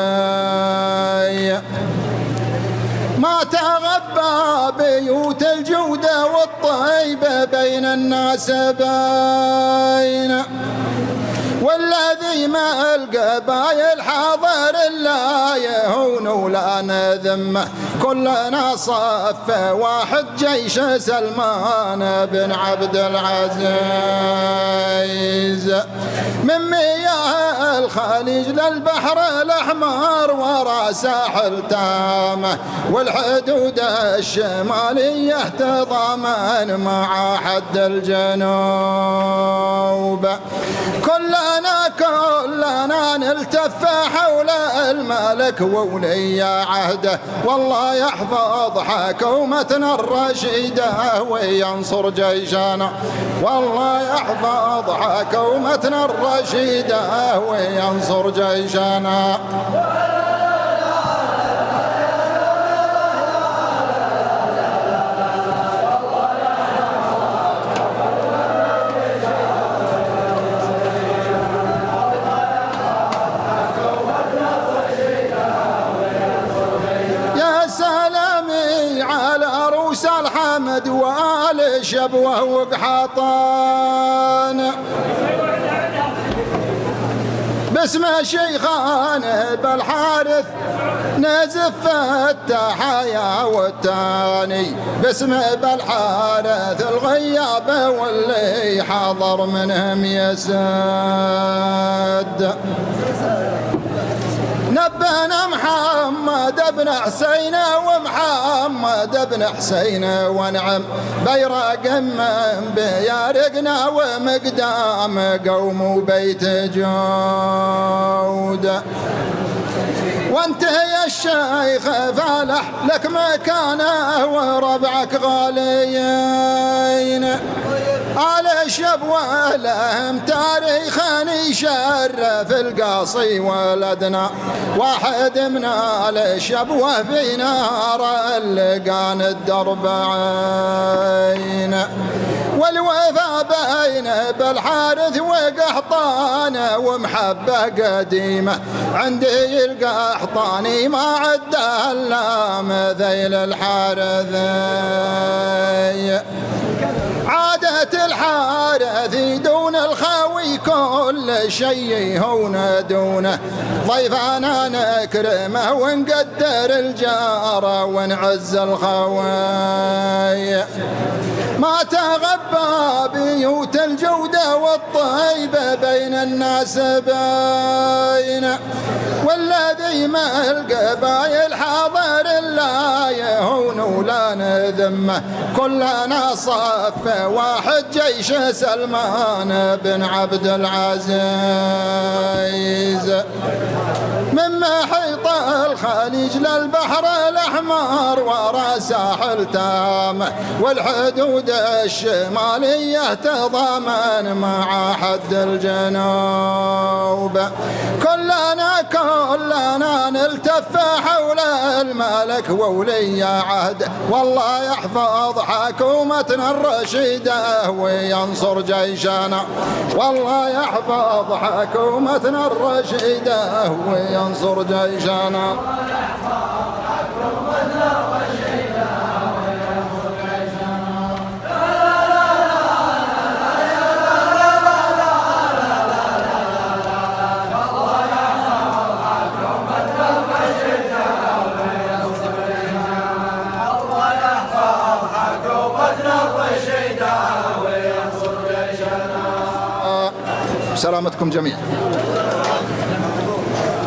ما تغبى بيوت الجودة والطيبة بين الناس باين والذي ما القبايل حاضر لا يهون ولا نذمه كلنا صف واحد جيش سلمان بن عبد العزيز من مياه الخليج للبحر الأحمر ورا ساحل تامه والحدود الشمالية تضامن مع حد الجنوب. كلنا نلتف حول الملك وولي عهده والله يحفظ حكومتنا الرشيدة وينصر جيشنا. والله يحفظ حكومتنا الرشيدة وينصر جيشنا. سلام شبوه وقحطان باسمه شيخان بالحارث نزف التحايا والتاني باسمه بالحارث الغياب واللي حاضر منهم يسد نبنا محمد بن حسين ومحمد بن حسين ونعم بيرق من بيارقنا ومقدام قوم بيت جود وانت يا الشيخ فالح لك مكانه وربعك غاليين على شبوه لهم تاريخا يشرف القاصي ولدنا واحد من على شبوه في نار اللقان الدرب عين والوفا بين بالحارث وقحطان ومحبة قديمة عندي القحطاني ما عده الا مثيل الحارثي عادة الحارث دون الخاوي كل شيء هون دونه ضيفنا نكرمه ونقدر الجار ونعز الخواي ما تغبى بيوت الجودة والطيبة بين الناس باين والذي ما القبايل حاضر لا يهون ولا نذمه كلنا صف واحد جيش سلمان بن عبد العزيز من محيط الخليج للبحر الأحمر ورا ساحل تامه والحدود الشمالية تضامن مع حد الجنوب كلنا نلتف حول الملك وولي عهد والله يحفظ حكومتنا الرشيدة وينصر جيشنا والله يحفظ حكومتنا الرشيدة وينصر جيشنا سلامتكم جميعا.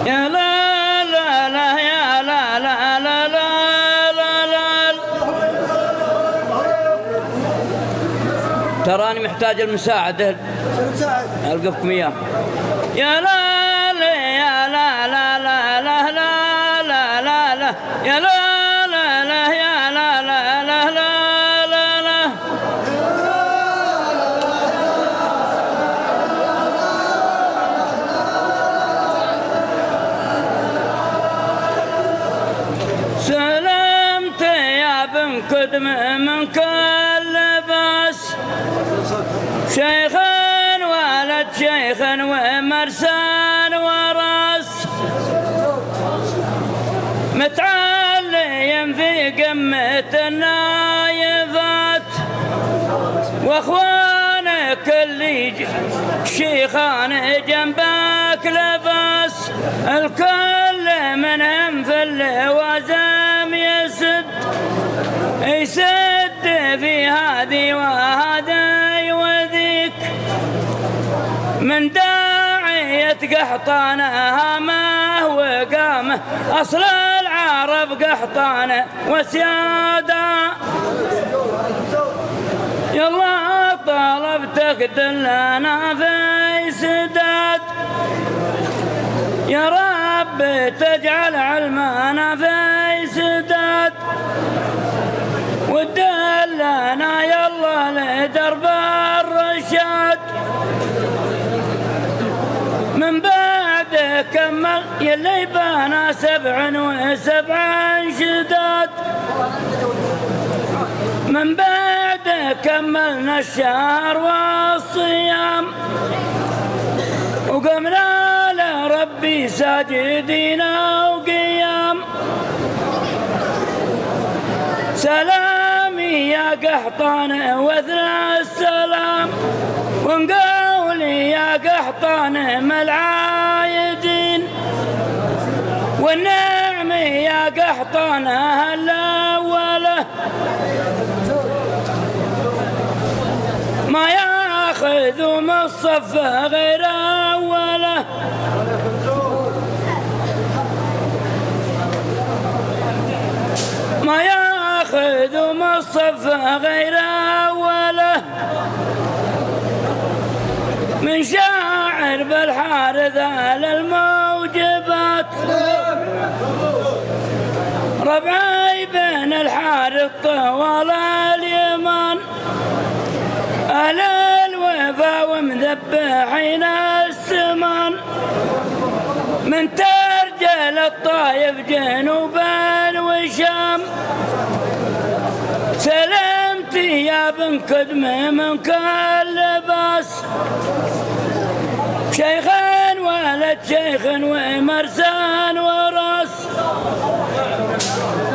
يا لا لا لا يا لا لا لا لا لا لا تراني محتاج المساعدة ألقفكم إياه. يا لا لا يا لا لا لا لا لا لا لا لا يا لا لا لا يا لا لا لا لا لا لا سلمت يا بن كدم من كل بس شيخ ولد شيخ ومرسان ورس متعليم في قمة النايفات واخوانك اللي شيخان جنبك لبس الكل منهم في اللوازم يسد في هذه وهذا وذيك من داعية قحطانها ما هو قامه أصل العرب قحطانه وسيادة يلا طلبتك دلنا في سداد يا رب تجعل علمنا في سداد ودلنا يلا لدرب الرشاد من بعد كمل يلي بانا 7 شداد من بعد كملنا الشهر والصيام وقمنا لربي ساجدين وقيام سلامي يا قحطان واثنى السلام ونقولي يا قحطان ما العايدين والنعم يا قحطان هلا وله ما ياخذ من الصف غير اوله ما ياخذ من الصف غير اوله من شاعر بالحارث على الموجبات ربعي بين الحارث طوال اليمن أهل الوفا ومذبحين السمن من ترجل الطايف جنوب الوشام سلمتي يا بن كدم من كل باس شيخا ولد شيخ ومرسان وراس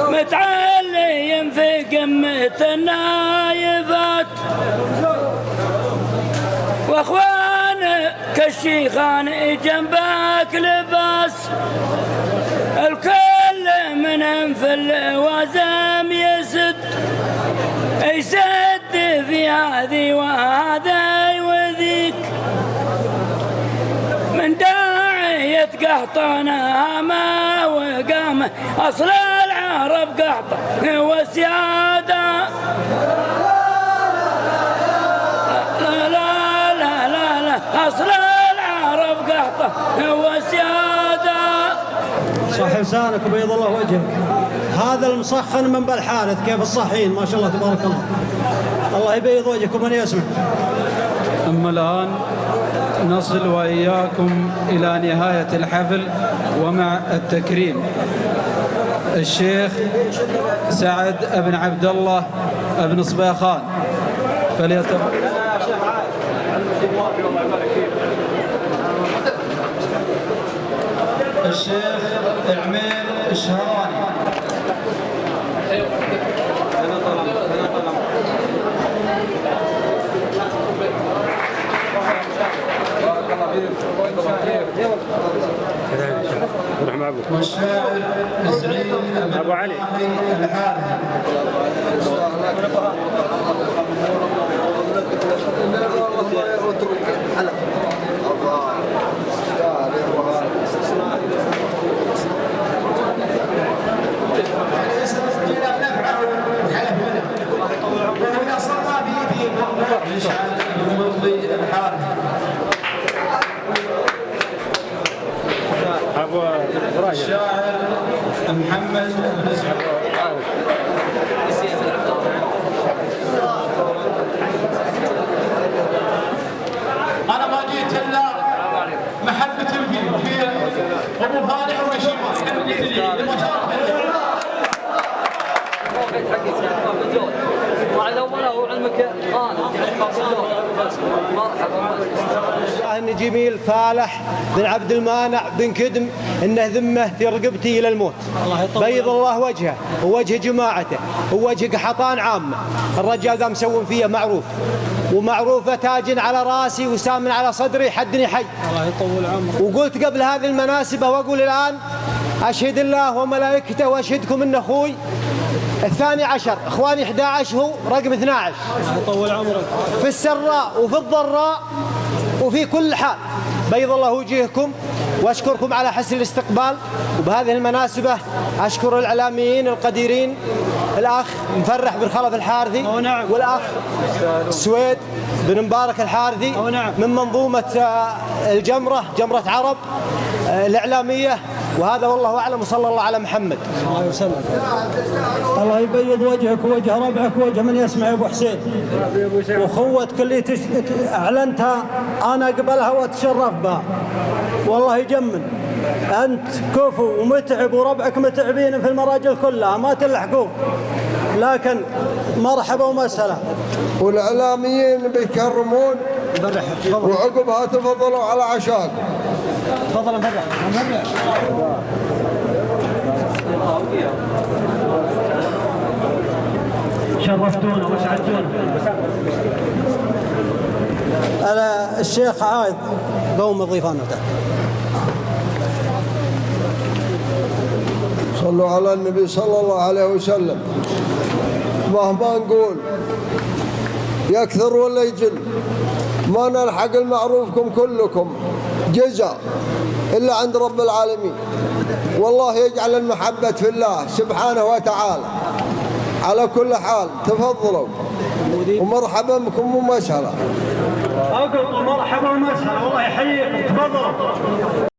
متعلي في قمة النايفات واخوانك الشيخان جنبك لباس الكل منهم في اللوازم يسد في هذه وهذا وذيك من داعية قحطانها ما وقام أصل العرب قحطة وسيادة لا لا لا لا لا أصل العرب قحطة وسيادة. صح لسانك وبيض الله وجهك. هذا المسخن من بالحارث كيف الصحين ما شاء الله تبارك الله. الله يبيض وجهك ومن يسمع. أما الآن نصل وإياكم إلى نهاية الحفل ومع التكريم الشيخ سعد بن عبد الله بن صبيخان فليتفضل. الشيخ العمير الشهراني. والشاعر سعيد أبو علي الحارث. الشاعر محمد بن أنا ما جيت إلا محبة في أبو فالح ورشيد إن جميل فالح بن عبد المانع بن كدم إنه ذمه في رقبتي إلى الموت. بيض الله وجهه ووجه جماعته ووجه قحطان عامة. الرجال ذا مسوون فيه معروف ومعروفة تاج على راسي وسام على صدري حدني حي. الله يطول عمرك. وقلت قبل هذه المناسبة وأقول الآن أشهد الله وملائكته وأشهدكم إن أخوي 12 إخواني 11 هو رقم 12. الله يطول عمرك. في السراء وفي الضراء وفي كل حال. بيض الله وجهكم وأشكركم على حسن الاستقبال. وبهذه المناسبة أشكر الإعلاميين القديرين الأخ مفرح بن خلف الحارثي والأخ سويد بن مبارك الحارثي من منظومة الجمرة جمرة عرب الإعلامية. وهذا والله أعلم وصلى الله على محمد صلى الله عليه وسلم. الله يبيض وجهك ووجه ربعك ووجه من يسمع يا أبو حسين. وخوتك اللي أعلنتها أنا أقبلها وأتشرف بها والله يجمن. أنت كفو ومتعب وربعك متعبين في المراجل كلها ما تلحقون لكن مرحبا ومسهلا. والإعلاميين بيكرمون وعقبها تفضلوا على عشاكم. تفضل مفرح. شرفتونا وسعدتونا. الشيخ عايض قوم الضيفان وتعالى. صلوا على النبي صلى الله عليه وسلم. مهما نقول يكثر ولا يجل ما نلحق المعروفكم كلكم جزاء إلا عند رب العالمين. والله يجعل المحبة في الله سبحانه وتعالى. على كل حال تفضلوا ومرحبا بكم ومسهلا. أقول مرحبا ومسهلا والله يحييكم تفضلوا.